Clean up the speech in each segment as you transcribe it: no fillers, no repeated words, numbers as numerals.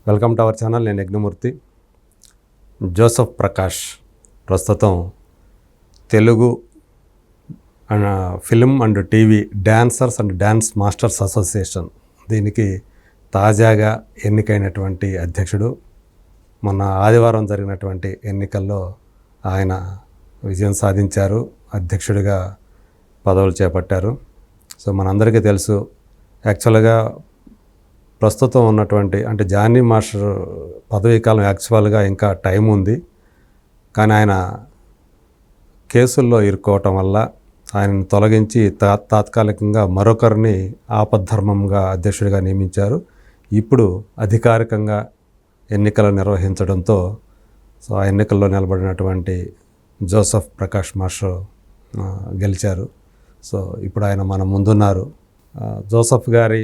Welcome to our channel. నేను Yagnamurthy. Joseph Prakash ప్రస్తుతం Telugu film and TV dancers and dance masters association దీనికి తాజాగా ఎన్నికైనటువంటి అధ్యక్షుడు. మొన్న ఆదివారం జరిగినటువంటి ఎన్నికల్లో ఆయన విజయం సాధించారు, అధ్యక్షుడిగా పదవులు చేపట్టారు. సో మనందరికీ తెలుసు, యాక్చువల్గా ప్రస్తుతం ఉన్నటువంటి అంటే జానీ మాస్టర్ పదవీ కాలం యాక్చువల్గా ఇంకా టైం ఉంది, కానీ ఆయన కేసుల్లో ఇరుక్కోవటం వల్ల ఆయనను తొలగించి తాత్కాలికంగా మరొకరిని ఆపద్ధర్మంగా అధ్యక్షుడిగా నియమించారు. ఇప్పుడు అధికారికంగా ఎన్నికలు నిర్వహించడంతో సో ఆ ఎన్నికల్లో నిలబడినటువంటి జోసెఫ్ ప్రకాష్ మాస్టర్ గెలిచారు. సో ఇప్పుడు ఆయన మన ముందున్నారు. జోసెఫ్ గారి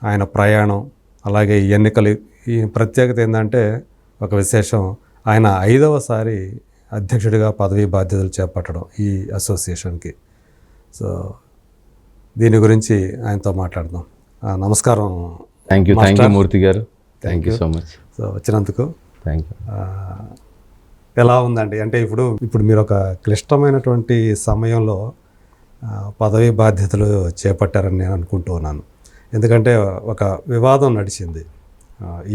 ఆయన ప్రయాణం, అలాగే ఈ ఎన్నికలు, ఈ ప్రత్యేకత ఏంటంటే ఒక విశేషం, ఆయన 5వసారి అధ్యక్షుడిగా పదవీ బాధ్యతలు చేపట్టడం ఈ అసోసియేషన్కి. సో దీని గురించి ఆయనతో మాట్లాడదాం. నమస్కారం. థ్యాంక్ యూ మూర్తి గారు. Thank you so much. So వచ్చినందుకు థ్యాంక్ యూ. ఎలా ఉందండి? అంటే ఇప్పుడు మీరు ఒక క్లిష్టమైనటువంటి సమయంలో పదవీ బాధ్యతలు చేపట్టారని నేను అనుకుంటూ ఉన్నాను. ఎందుకంటే ఒక వివాదం నడిచింది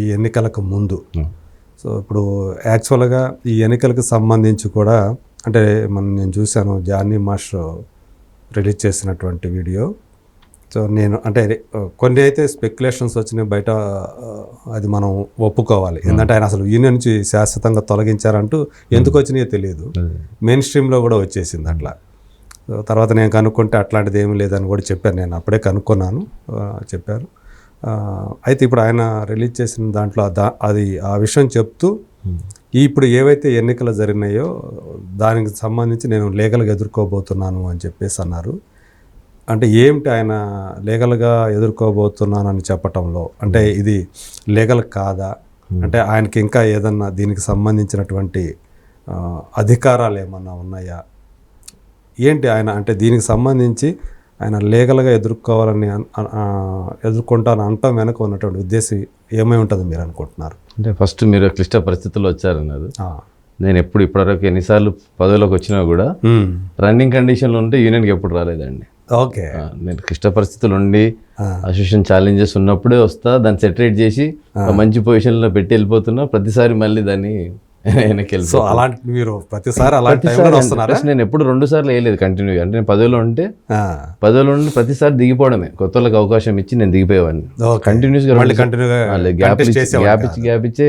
ఈ ఎన్నికలకు ముందు. సో ఇప్పుడు యాక్చువల్గా ఈ ఎన్నికలకు సంబంధించి కూడా అంటే నేను చూశాను, జానీ మాస్టర్ రిలీజ్ చేసినటువంటి వీడియో. సో నేను అంటే కొన్ని అయితే స్పెక్యులేషన్స్ వచ్చినాయి బయట, అది మనం ఒప్పుకోవాలి. ఎందుకంటే ఆయన అసలు యూనియన్ నుంచి శాశ్వతంగా తొలగించారంటూ ఎందుకు వచ్చినాయో తెలియదు, మెయిన్ స్ట్రీమ్లో కూడా వచ్చేసింది అట్లా. తర్వాత నేను కనుక్కుంటే అట్లాంటిది ఏమీ లేదని కూడా చెప్పాను, నేను అప్పుడే కనుక్కున్నాను, చెప్పారు. అయితే ఇప్పుడు ఆయన రిలీజ్ చేసిన దాంట్లో అది ఆ విషయం చెప్తూ ఇప్పుడు ఏవైతే ఎన్నికలు జరిగినాయో దానికి సంబంధించి నేను లీగల్గా ఎదుర్కోబోతున్నాను అని చెప్పేసి అన్నారు. అంటే ఏమిటి ఆయన లీగల్గా ఎదుర్కోబోతున్నానని చెప్పటంలో, అంటే ఇది లీగల్ కాదా, అంటే ఆయనకి ఇంకా ఏదన్నా దీనికి సంబంధించినటువంటి అధికారాలు ఏమన్నా ఉన్నాయా, ఏంటి ఆయన అంటే దీనికి సంబంధించి ఆయన లీగల్గా ఎదుర్కొంటాను అంటాం వెనక ఉన్నటువంటి ఉద్దేశం ఏమై ఉంటుంది మీరు అనుకుంటున్నారు? అంటే ఫస్ట్ మీరు క్లిష్ట పరిస్థితుల్లో వచ్చారన్నారు. నేను ఇప్పటివరకు ఎన్నిసార్లు పదవిలోకి వచ్చినా కూడా రన్నింగ్ కండిషన్లో ఉంటే యూనియన్కి ఎప్పుడు రాలేదండి. ఓకే. నేను క్లిష్ట పరిస్థితులు ఉండి అసోసియేషన్ ఛాలెంజెస్ ఉన్నప్పుడే వస్తా, దాన్ని సెటరేట్ చేసి మంచి పొజిషన్లో పెట్టి వెళ్ళిపోతున్నా. ప్రతిసారి మళ్ళీ దాన్ని సో అలాంటి మీరు ప్రతిసారి నేను ఎప్పుడు 2 సార్లు వేయలేదు కంటిన్యూగా. అంటే నేను పదవిలో ఉంటే ప్రతిసారి దిగిపోవడమే, కొత్త వాళ్ళకి అవకాశం ఇచ్చి నేను దిగిపోయేవాడిని. కంటిన్యూగా గ్యాప్ ఇచ్చే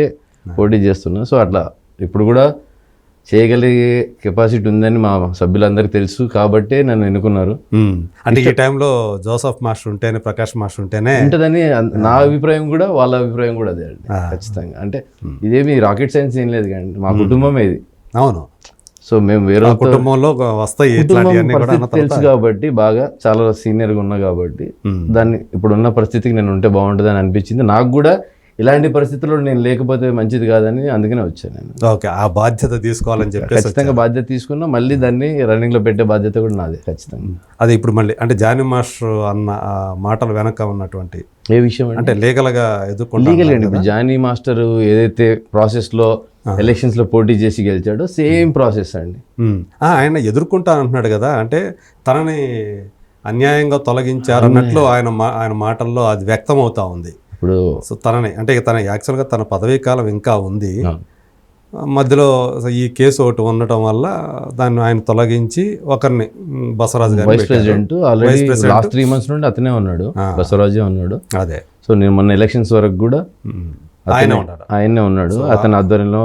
పోటీ చేస్తున్నా. సో అట్లా ఇప్పుడు కూడా చేయగలిగే కెపాసిటీ ఉందని మా సభ్యులందరికీ తెలుసు, కాబట్టే నన్ను ఎన్నుకున్నారు. అంటే ఈ టైంలో జోసెఫ్ మాస్టర్ ఉంటేనే, ప్రకాష్ మాస్టర్ ఉంటేనే ఉంటుందని నా అభిప్రాయం కూడా, వాళ్ళ అభిప్రాయం కూడా అదే అండి. ఖచ్చితంగా అంటే ఇదేమి రాకెట్ సైన్స్ ఏం లేదు కానీ మా కుటుంబమే ఇది. అవును. సో మేము వేరే కుటుంబంలో వస్తాయి తెలుసు కాబట్టి, బాగా చాలా సీనియర్గా ఉన్నా కాబట్టి దాన్ని ఇప్పుడున్న పరిస్థితికి నేను ఉంటే బాగుంటుంది అని అనిపించింది. నాకు కూడా ఇలాంటి పరిస్థితుల్లో నేను లేకపోతే మంచిది కాదని అందుకనే వచ్చాను నేను. ఓకే, ఆ బాధ్యత తీసుకోవాలని చెప్పి ఖచ్చితంగా బాధ్యత తీసుకున్నా. మళ్ళీ దాన్ని రన్నింగ్లో పెట్టే బాధ్యత కూడా నాదే ఖచ్చితంగా. అదే ఇప్పుడు మళ్ళీ అంటే జానీ మాస్టర్ అన్న మాటలు వెనక ఉన్నటువంటి ఏ విషయం అంటే లీగల్గా లీగల్ అండి. ఇప్పుడు జానీ మాస్టర్ ఏదైతే ప్రాసెస్లో ఎలక్షన్స్లో పోటీ చేసి గెలిచాడో సేమ్ ప్రాసెస్ అండి. ఆయన ఎదుర్కొంటా అంటున్నాడు కదా, అంటే తనని అన్యాయంగా తొలగించారన్నట్లు ఆయన మాటల్లో అది వ్యక్తం అవుతా ఉంది. ఇప్పుడు సో తనని అంటే తన యాక్చువల్గా తన పదవీ కాలం ఇంకా ఉంది, మధ్యలో ఈ కేసు ఒకటి ఉండటం వల్ల దాన్ని ఆయన తొలగించి ఒకరిని బసవరాజు గారు vice president already last 3 months నుండి అతనే ఉన్నాడు, బసవరాజే ఉన్నాడు. అదే. సో నేను మొన్న ఎలక్షన్స్ వరకు కూడా ఆయనే ఉన్నాడు. అతని ఆధ్వర్యంలో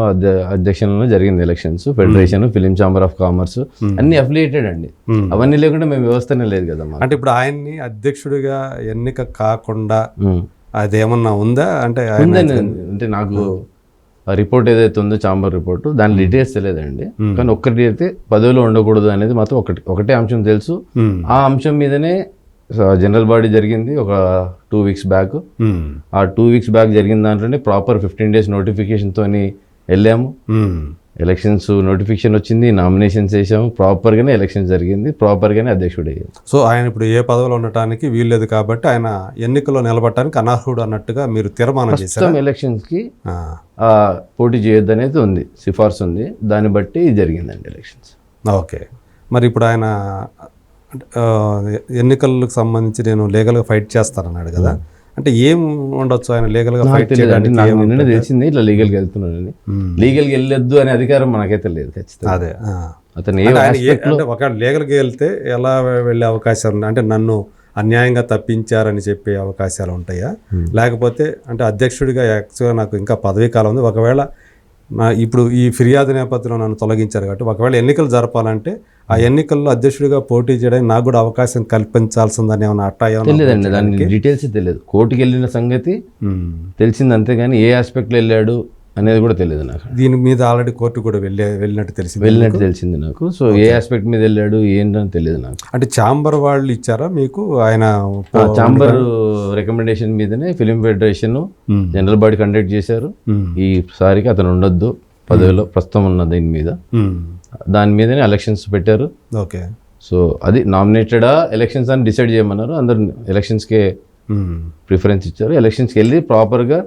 అధ్యక్షంలో జరిగింది elections. Federation, film chamber of commerce అన్ని అఫిలియేటెడ్ అండి. అవన్నీ లేకుండా మేము వ్యవస్థనే లేదు కదా. అంటే ఇప్పుడు ఆయన్ని అధ్యక్షుడిగా ఎన్నిక కాకుండా అదేమన్నా ఉందా? అంటే అంటే నాకు రిపోర్ట్ ఏదైతే ఉందో ఛాంబర్ రిపోర్టు, దాని డీటెయిల్స్ తెలియదండి. కానీ ఒక్కటి అయితే పదవిలో ఉండకూడదు అనేది మాత్రం ఒకటే అంశం తెలుసు. ఆ అంశం మీదనే జనరల్ బాడీ జరిగింది ఒక 2 weeks బ్యాక్. ఆ 2 weeks బ్యాక్ జరిగిన దాంట్లోనే ప్రాపర్ 15 days నోటిఫికేషన్తో వెళ్ళాము. ఎలక్షన్స్ నోటిఫికేషన్ వచ్చింది, నామినేషన్స్ వేసాము, ప్రాపర్గానే ఎలక్షన్ జరిగింది, ప్రాపర్గానే అధ్యక్షుడు అయ్యారు. సో ఆయన ఇప్పుడు ఏ పదవిలో ఉండటానికి వీల్లేదు కాబట్టి ఆయన ఎన్నికల్లో నిలబడటానికి అనర్హుడు అన్నట్టుగా మీరు తీర్మానం చేశారు. ప్రస్తుతం ఎలక్షన్స్కి పోటీ చేయొద్దు అనేది ఉంది, సిఫార్సు ఉంది, దాన్ని బట్టి జరిగిందండి ఎలక్షన్స్. ఓకే, మరి ఇప్పుడు ఆయన ఎన్నికలకు సంబంధించి నేను లీగల్గా ఫైట్ చేస్తానన్నాడు కదా, అంటే ఏం ఉండొచ్చు ఆయన లీగల్గా ఫైట్ చేయడానికి? నాకు నిన్న తెలిసింది ఇట్లా లీగల్కి వెళ్తున్నానని. లీగల్కి వెళ్ళొద్దు అనే అధికారం మనకైతే లేదు ఖచ్చితంగా. అదే అతను అంటే ఒకవేళ లీగల్కి వెళ్తే ఎలా వెళ్ళే అవకాశాలు ఉన్నాయి? అంటే నన్ను అన్యాయంగా తప్పించారని చెప్పే అవకాశాలు ఉంటాయా? లేకపోతే అంటే అధ్యక్షుడిగా యాక్చువల్గా నాకు ఇంకా పదవీ కాలం ఉంది, ఒకవేళ ఇప్పుడు ఈ ఫిర్యాదు నేపథ్యంలో నన్ను తొలగించారు కాబట్టి ఒకవేళ ఎన్నికలు జరపాలంటే ఆ ఎన్నికల్లో అధ్యక్షుడిగా పోటీ చేయడానికి నాకు కూడా అవకాశం కల్పించాల్సిందని ఏమన్నా అట్టా? తెలియదండి, దాని డీటెయిల్స్ తెలియదు. కోర్టుకి వెళ్ళిన సంగతి తెలిసింది అంతేగాని ఏ ఆస్పెక్ట్లో వెళ్ళాడు అనేది కూడా తెలియదు నాకు. దీని మీద ఆల్రెడీ కోర్టు కూడా వెళ్ళినట్టు తెలిసింది నాకు. సో ఏ ఆస్పెక్ట్ మీద వెళ్ళాడు ఏంటని తెలియదు నాకు. అంటే ఛాంబర్ వాళ్ళు ఇచ్చారా మీకు? ఆయన ఛాంబర్ రికమెండేషన్ మీదనే film federation general body conduct చేశారు. ఈసారికి అతను ఉండొద్దు పదవిలో ప్రస్తుతం ఉన్న దీని మీద, దాని మీదనే ఎలక్షన్స్ పెట్టారు. ఓకే, సో అది నామినేటెడా ఎలక్షన్స్ అని డిసైడ్ చేయమన్నారు. అందరు ఎలక్షన్స్కే ప్రిఫరెన్స్ ఇచ్చారు. ఎలక్షన్స్కి వెళ్ళి ప్రాపర్గా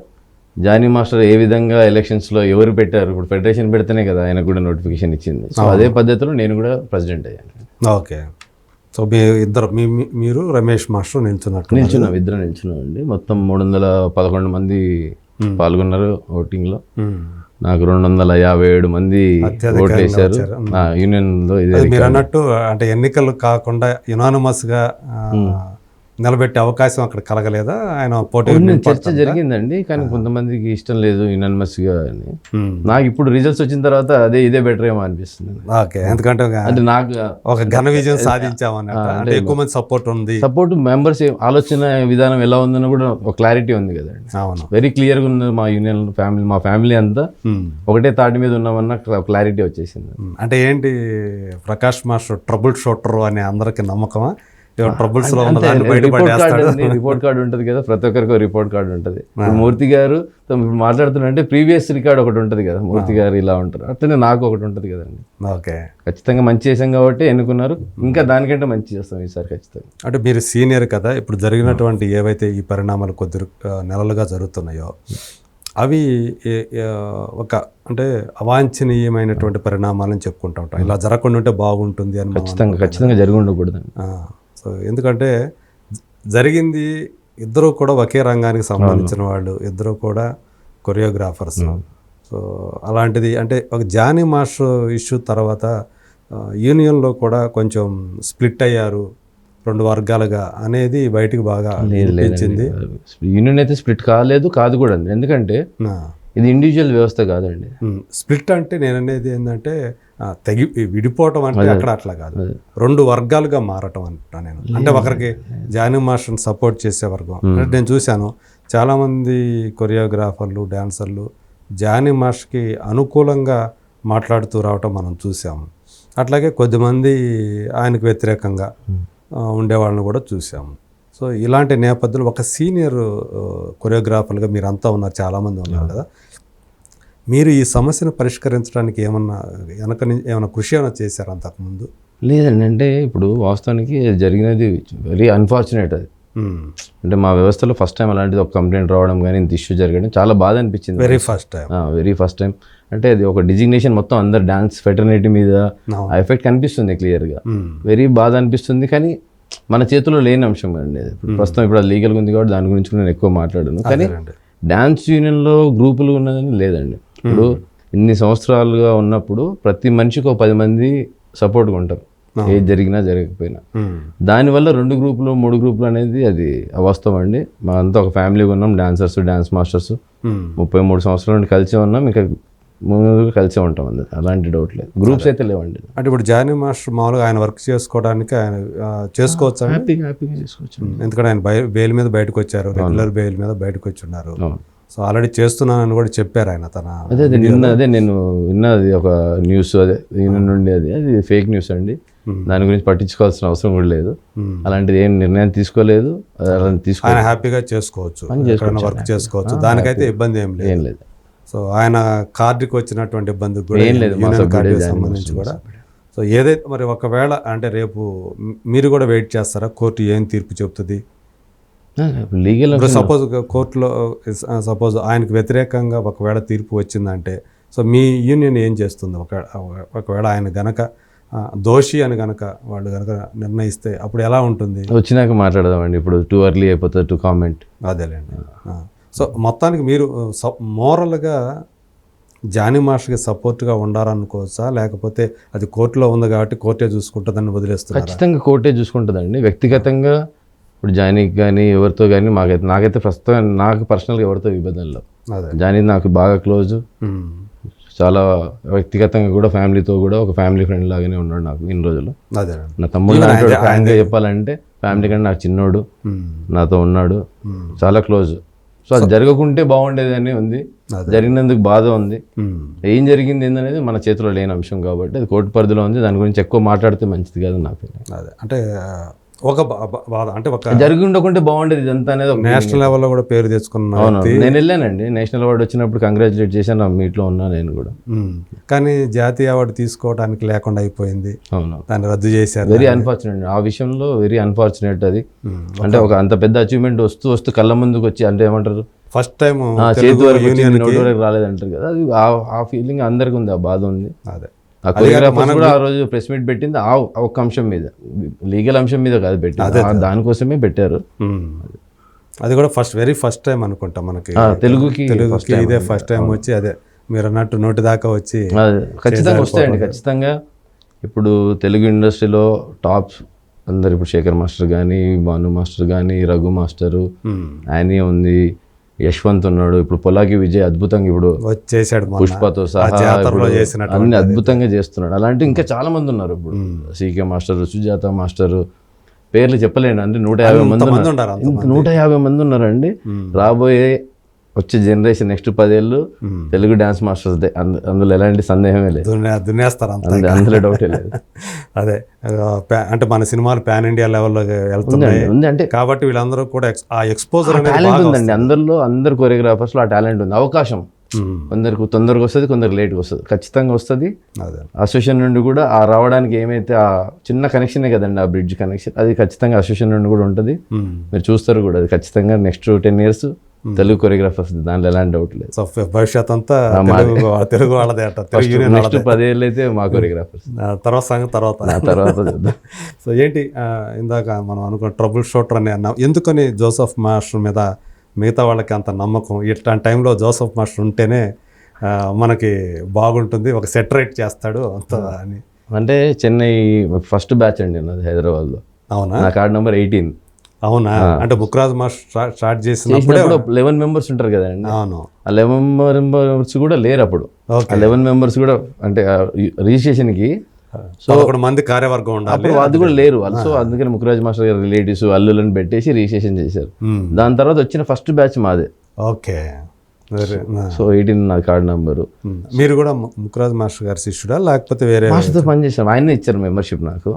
జానీ మాస్టర్ ఏ విధంగా ఎలక్షన్స్లో ఎవరు పెట్టారు, ఇప్పుడు ఫెడరేషన్ పెడితేనే కదా ఆయన కూడా నోటిఫికేషన్ ఇచ్చింది. సో అదే పద్ధతిలో నేను కూడా ప్రెసిడెంట్ అయ్యాను. ఓకే, సో మీ ఇద్దరు మీరు రమేష్ మాస్టర్ నిల్చున్నాం, ఇద్దరు నిల్చున్నాం అండి. మొత్తం 311 మంది పాల్గొన్నారు ఓటింగ్లో. నాకు 257 మంది ఓట్లు వేశారు యూనియన్లో. ఇదే మీరు అన్నట్టు అంటే ఎన్నికలు కాకుండా యునానిమస్గా నిలబెట్టే అవకాశం అక్కడ కలగలేదా? ఆయన పోటీ చర్చ జరిగిందండి, కానీ కొంతమందికి ఇష్టం లేదు యునానిమస్గా అని. నాకు ఇప్పుడు రిజల్ట్స్ వచ్చిన తర్వాత ఇదే బెటర్ ఏమో అనిపిస్తుంది. ఓకే, ఎందుకంటే అంటే నాకు ఒక ఘన విజయం సాధించామన్నట్టు ఎక్కువ మంది సపోర్ట్ ఉంది. సపోర్ట్ మెంబర్స్ ఆలోచన విధానం ఎలా ఉందని కూడా ఒక క్లారిటీ ఉంది కదండి. అవును, వెరీ క్లియర్గా ఉంది. మా యూనియన్ ఫ్యామిలీ, మా ఫ్యామిలీ అంతా ఒకటే తాటి మీద ఉన్నామన్న క్లారిటీ వచ్చేసింది. అంటే ఏంటి ప్రకాష్ మాస్టర్ ట్రబుల్ షూటర్ అనే అందరికి నమ్మకమా? ట్రబుల్స్ లో రిపోర్ట్ కార్డు ఉంటుంది కదా, ప్రతి ఒక్కరికి రిపోర్ట్ కార్డు ఉంటుంది. మూర్తి గారు మాట్లాడుతున్నారంటే ప్రీవియస్ రికార్డ్ ఒకటి ఉంటుంది కదా, మూర్తి గారు ఇలా ఉంటారు, అట్లనే నాకు ఒకటి ఉంటుంది కదండి. ఓకే, ఖచ్చితంగా మంచి చేసాం కాబట్టి ఎన్నుకున్నారు, ఇంకా దానికంటే మంచి చేస్తాం ఈసారి ఖచ్చితంగా. అంటే మీరు సీనియర్ కదా, ఇప్పుడు జరిగినటువంటి ఏవైతే ఈ పరిణామాలు కొద్ది నెలలుగా జరుగుతున్నాయో అవి ఒక అంటే అవాంఛనీయమైనటువంటి పరిణామాలని చెప్పుకుంటూ ఉంటాం. ఇలా జరగకుండా ఉంటే బాగుంటుంది అని. ఖచ్చితంగా జరిగి ఉండకూడదండి. సో ఎందుకంటే జరిగింది, ఇద్దరు కూడా ఒకే రంగానికి సంబంధించిన వాళ్ళు, ఇద్దరు కూడా కొరియోగ్రాఫర్స్. సో అలాంటిది అంటే ఒక జానీ మాస్టర్ ఇష్యూ తర్వాత యూనియన్లో కూడా కొంచెం స్ప్లిట్ అయ్యారు 2 వర్గాలుగా అనేది బయటికి బాగా అనిపించింది. యూనియన్ అయితే స్ప్లిట్ కాదు కూడా, ఎందుకంటే ఇది ఇండివిజువల్ వ్యవస్థ కాదండి. స్ప్లిట్ అంటే నేను అనేది ఏంటంటే విడిపోవటం అంటే అక్కడ అట్లా కాదు, 2 వర్గాలుగా మారటం అంటున్నా నేను. అంటే ఒకరికి జానీ మాస్టర్ని సపోర్ట్ చేసే వర్గం. అంటే నేను చూశాను చాలామంది కొరియోగ్రాఫర్లు, డాన్సర్లు జానీ మాస్టర్కి అనుకూలంగా మాట్లాడుతూ రావటం మనం చూసాము. అట్లాగే కొద్దిమంది ఆయనకు వ్యతిరేకంగా ఉండేవాళ్ళని కూడా చూసాము. సో ఇలాంటి నేపథ్యంలో ఒక సీనియర్ కొరియోగ్రాఫర్లుగా మీరంతా ఉన్నారు, చాలామంది ఉన్నారు కదా, మీరు ఈ సమస్యను పరిష్కరించడానికి ఏమైనా కృషి ఏమైనా చేశారు అంతకుముందు? లేదండి, అంటే ఇప్పుడు వాస్తవానికి జరిగినది వెరీ అన్ఫార్చునేట్. అది అంటే మా వ్యవస్థలో ఫస్ట్ టైం అలాంటిది ఒక కంప్లైంట్ రావడం కానీ ఇంత ఇష్యూ జరగడం చాలా బాధ అనిపించింది. వెరీ ఫస్ట్ టైం అంటే అది ఒక డిజిగ్నేషన్ మొత్తం అందరు డాన్స్ ఫెటర్నిటీ మీద ఆ ఎఫెక్ట్ కనిపిస్తుంది క్లియర్గా. వెరీ బాధ అనిపిస్తుంది, కానీ మన చేతిలో లేని అంశం అండి అది. ప్రస్తుతం ఇప్పుడు అది లీగల్గా ఉంది కాబట్టి దాని గురించి నేను ఎక్కువ మాట్లాడను. కానీ డాన్స్ యూనియన్లో గ్రూపులు ఉన్నదని లేదండి. ఇప్పుడు ఇన్ని సంవత్సరాలుగా ఉన్నప్పుడు ప్రతి మనిషికి 10 మంది సపోర్ట్గా ఉంటారు, ఏది జరిగినా జరగకపోయినా. దానివల్ల 2 గ్రూపులు 3 గ్రూపులు అనేది అది అవాస్తవం అండి. మా అంతా ఒక ఫ్యామిలీగా ఉన్నాం, డాన్సర్స్ డాన్స్ మాస్టర్స్ 33 సంవత్సరాల నుండి కలిసే ఉన్నాం, ఇంకా ముందు కలిసే ఉంటాం. అలాంటి డౌట్ లేదు, గ్రూప్స్ అయితే లేవండి. అంటే ఇప్పుడు జానీ మాస్టర్ మామూలుగా ఆయన వర్క్ చేసుకోవడానికి ఆయన చేసుకోవచ్చు, హ్యాపీగా చేసుకోవచ్చు. ఎందుకంటే ఆయన బెయిల్ మీద బయటకు వచ్చారు, రెగ్యులర్ బెయిల్ మీద బయటకు వచ్చి ఉన్నారు. సో ఆల్రెడీ చేస్తున్నానని కూడా చెప్పారు ఆయన. నేను విన్నది ఒక న్యూస్, ఈయన నుండి అది ఫేక్ న్యూస్ అండి. దాని గురించి పట్టించుకోవాల్సిన అవసరం కూడా లేదు. అలాంటిది ఏం నిర్ణయం తీసుకోలేదు. ఆయన హ్యాపీగా చేసుకోవచ్చు, వర్క్ చేసుకోవచ్చు, దానికైతే ఇబ్బంది ఏం లేదు. సో ఆయన కార్డుకి వచ్చినటువంటి ఇబ్బంది కూడా ఏం లేదు, మా యూనియన్ సభ్యుడే కార్డుకి జాయిన్ సంబంధించి కూడా. సో ఏదైతే మరి ఒకవేళ అంటే రేపు మీరు కూడా వెయిట్ చేస్తారా కోర్టు ఏం తీర్పు చెప్తుంది? లీగల్ ఇప్పుడు సపోజ్ కోర్టులో సపోజ్ ఆయనకు వ్యతిరేకంగా ఒకవేళ తీర్పు వచ్చిందంటే సో మీ యూనియన్ ఏం చేస్తుంది? ఒకవేళ ఆయన గనక దోషి అని గనక వాళ్ళు గనక నిర్ణయిస్తే అప్పుడు ఎలా ఉంటుంది? వచ్చినాక మాట్లాడదామండి, ఇప్పుడు టూ ఎర్లీ అయిపోతుంది టు కామెంట్. అదేలేండి. సో మొత్తానికి మీరు మోరల్గా జానీ మాస్టర్కి సపోర్ట్గా ఉండాలనుకోవచ్చా, లేకపోతే అది కోర్టులో ఉంది కాబట్టి కోర్టే చూసుకుంటుందని వదిలేస్తున్నారు? ఖచ్చితంగా కోర్టే చూసుకుంటుందండి. వ్యక్తిగతంగా ఇప్పుడు జానీకి కానీ ఎవరితో కానీ నాకైతే ప్రస్తుతం నాకు పర్సనల్గా ఎవరితో ఇబ్బందులు. జానీ నాకు బాగా క్లోజ్, చాలా వ్యక్తిగతంగా కూడా ఫ్యామిలీతో కూడా ఒక ఫ్యామిలీ ఫ్రెండ్ లాగానే ఉన్నాడు నాకు ఇన్ని రోజులు. నా తమ్ముడు ఫ్యామిలీగా చెప్పాలంటే ఫ్యామిలీ కంటే నాకు చిన్నోడు, నాతో ఉన్నాడు, చాలా క్లోజ్. సో అది జరగకుంటే బాగుండేది అని ఉంది, జరిగినందుకు బాధ ఉంది. ఏం జరిగింది ఏందనేది మన చేతిలో లేని అంశం కాబట్టి అది కోర్టు పరిధిలో ఉంది, దాని గురించి ఎక్కువ మాట్లాడితే మంచిది కాదు నాకు. అదే అంటే ఒక బాధ అంటే ఒక జరిగి ఉండకుంటే బాగుండేది ఇదంతా అనేది. నేషనల్ లెవెల్లో కూడా పేరు తెచ్చుకున్నా. నేను వెళ్ళానండి, నేషనల్ అవార్డు వచ్చినప్పుడు కంగ్రాచులేట్ చేశాను, నా మీట్లో ఉన్నా నేను కూడా. కానీ జాతీయ అవార్డు తీసుకోవడానికి లేకుండా అయిపోయింది. అవును, దాన్ని రద్దు చేశారు. వెరీ అన్ఫార్చునేట్ ఆ విషయంలో, వెరీ అన్ఫార్చునేట్ అది. అంటే ఒక అంత పెద్ద అచీవ్మెంట్ వస్తూ కళ్ళ ముందుకు వచ్చి అంటే ఏమంటారు ఫస్ట్ టైం చేతి వరకు నోటి వరకు రాలేదంటారు కదా, అది ఆ ఫీలింగ్ అందరికి ఉంది, ఆ బాధ ఉంది. అదే ఆ కొరియోగ్రాఫర్స్ కూడా ఆ రోజు ప్రెస్ మీట్ పెట్టింది ఆ ఒక్క అంశం మీద, లీగల్ అంశం మీద కాదు పెట్టింది, దానికోసమే పెట్టారు. అది కూడా వెరీ ఫస్ట్ టైం అనుకుంటా మనకి తెలుగుకి ఇదే ఫస్ట్ టైం వచ్చి, అదే మీరు అన్నట్టు నోటి దాకా వచ్చి ఖచ్చితంగా వస్తాయండి. ఖచ్చితంగా ఇప్పుడు తెలుగు ఇండస్ట్రీలో టాప్స్ అందరు, ఇప్పుడు శేఖర్ మాస్టర్ కానీ, భాను మాస్టర్ కానీ, రఘు మాస్టరు, యానీ ఉంది, యశ్వంత్ ఉన్నాడు, ఇప్పుడు పొలాకి విజయ్ అద్భుతంగా ఇప్పుడు వచ్చేసాడు, పుష్పతో సహా అన్ని అద్భుతంగా చేస్తున్నాడు. అలాంటి ఇంకా చాలా మంది ఉన్నారు. ఇప్పుడు సీకే మాస్టర్, సుజాత మాస్టర్, పేర్లు చెప్పలేను అంటే 150 మంది ఉన్నారు. 150 మంది ఉన్నారండి. రాబోయే వచ్చే జనరేషన్ నెక్స్ట్ 10 ఏళ్ళు తెలుగు డాన్స్ మాస్టర్స్ దే, అందులో ఎలాంటి సందేహమే లేదు, దున్నేస్తారు, అందులో డౌటే లేదు. అదే అంటే మన సినిమాలు పాన్ ఇండియా లెవెల్లో వెళ్తున్నాయి అంటే కాబట్టి వీళ్ళందరూ కూడా ఆ ఎక్స్పోజర్ టాలెంట్ ఉందండి అందరు కొరియోగ్రాఫర్స్ లో ఆ టాలెంట్ ఉంది. అవకాశం కొందరికి తొందరగా వస్తుంది, కొందరికి లేట్గా వస్తుంది, ఖచ్చితంగా వస్తుంది. అసోసియేషన్ నుండి కూడా ఆ రావడానికి ఏమైతే ఆ చిన్న కనెక్షనే కదండి, ఆ బ్రిడ్జ్ కనెక్షన్, అది ఖచ్చితంగా అసోసియేషన్ నుండి కూడా ఉంటుంది. మీరు చూస్తారు కూడా, అది ఖచ్చితంగా నెక్స్ట్ 10 years తెలుగు కొరియోగ్రాఫర్స్, దాంట్లో ఎలాంటి డౌట్ లేదు. భవిష్యత్ అంతా తెలుగు వాళ్ళదే అంట. నెక్స్ట్ 10 ఏళ్ళు అయితే మా కొరియోగ్రాఫర్స్, తర్వాత సంగతి తర్వాత. సో ఏంటి ఇందాక మనం అనుకున్న ట్రబుల్ షూటర్ అని అన్నాం, ఎందుకని జోసెఫ్ మాస్టర్ మీద మిగతా వాళ్ళకి అంత నమ్మకం? ఇట్లాంటి టైంలో జోసెఫ్ మాస్టర్ ఉంటేనే మనకి బాగుంటుంది, ఒక సెట్ రైట్ చేస్తాడు అంత అని. అంటే చెన్నై ఫస్ట్ బ్యాచ్ అండి నాది హైదరాబాద్లో. అవునా? నా కార్డ్ నెంబర్ 18. అవునా? అంటే బుక్రాజ్ మాస్టర్ స్టార్ట్ చేసినప్పుడు 11 members ఉంటారు కదండి. అవును, ఆ 11 members కూడా లేరు అప్పుడు. 11 members కూడా అంటే రిజిస్ట్రేషన్కి 11 మంది కార్యవర్గం ఉండాలి, అది కూడా లేరు వాళ్ళు. సో అందుకని ముఖరాజ్ మాస్టర్ గారి రిలేటివ్స్ అల్లులను పెట్టేసి రిజిస్ట్రేషన్ చేశారు. దాని తర్వాత వచ్చిన ఫస్ట్ బ్యాచ్ మాదే. ఓకే. సో 18 నా కార్డ్ నెంబరు. మీరు కూడా ముఖరాజ్ మాస్టర్ గారి శిష్యుడా లేకపోతే వేరే మాస్టర్తో పనిచేసాం? ఆయనే ఇచ్చారు మెంబర్షిప్ నాకు.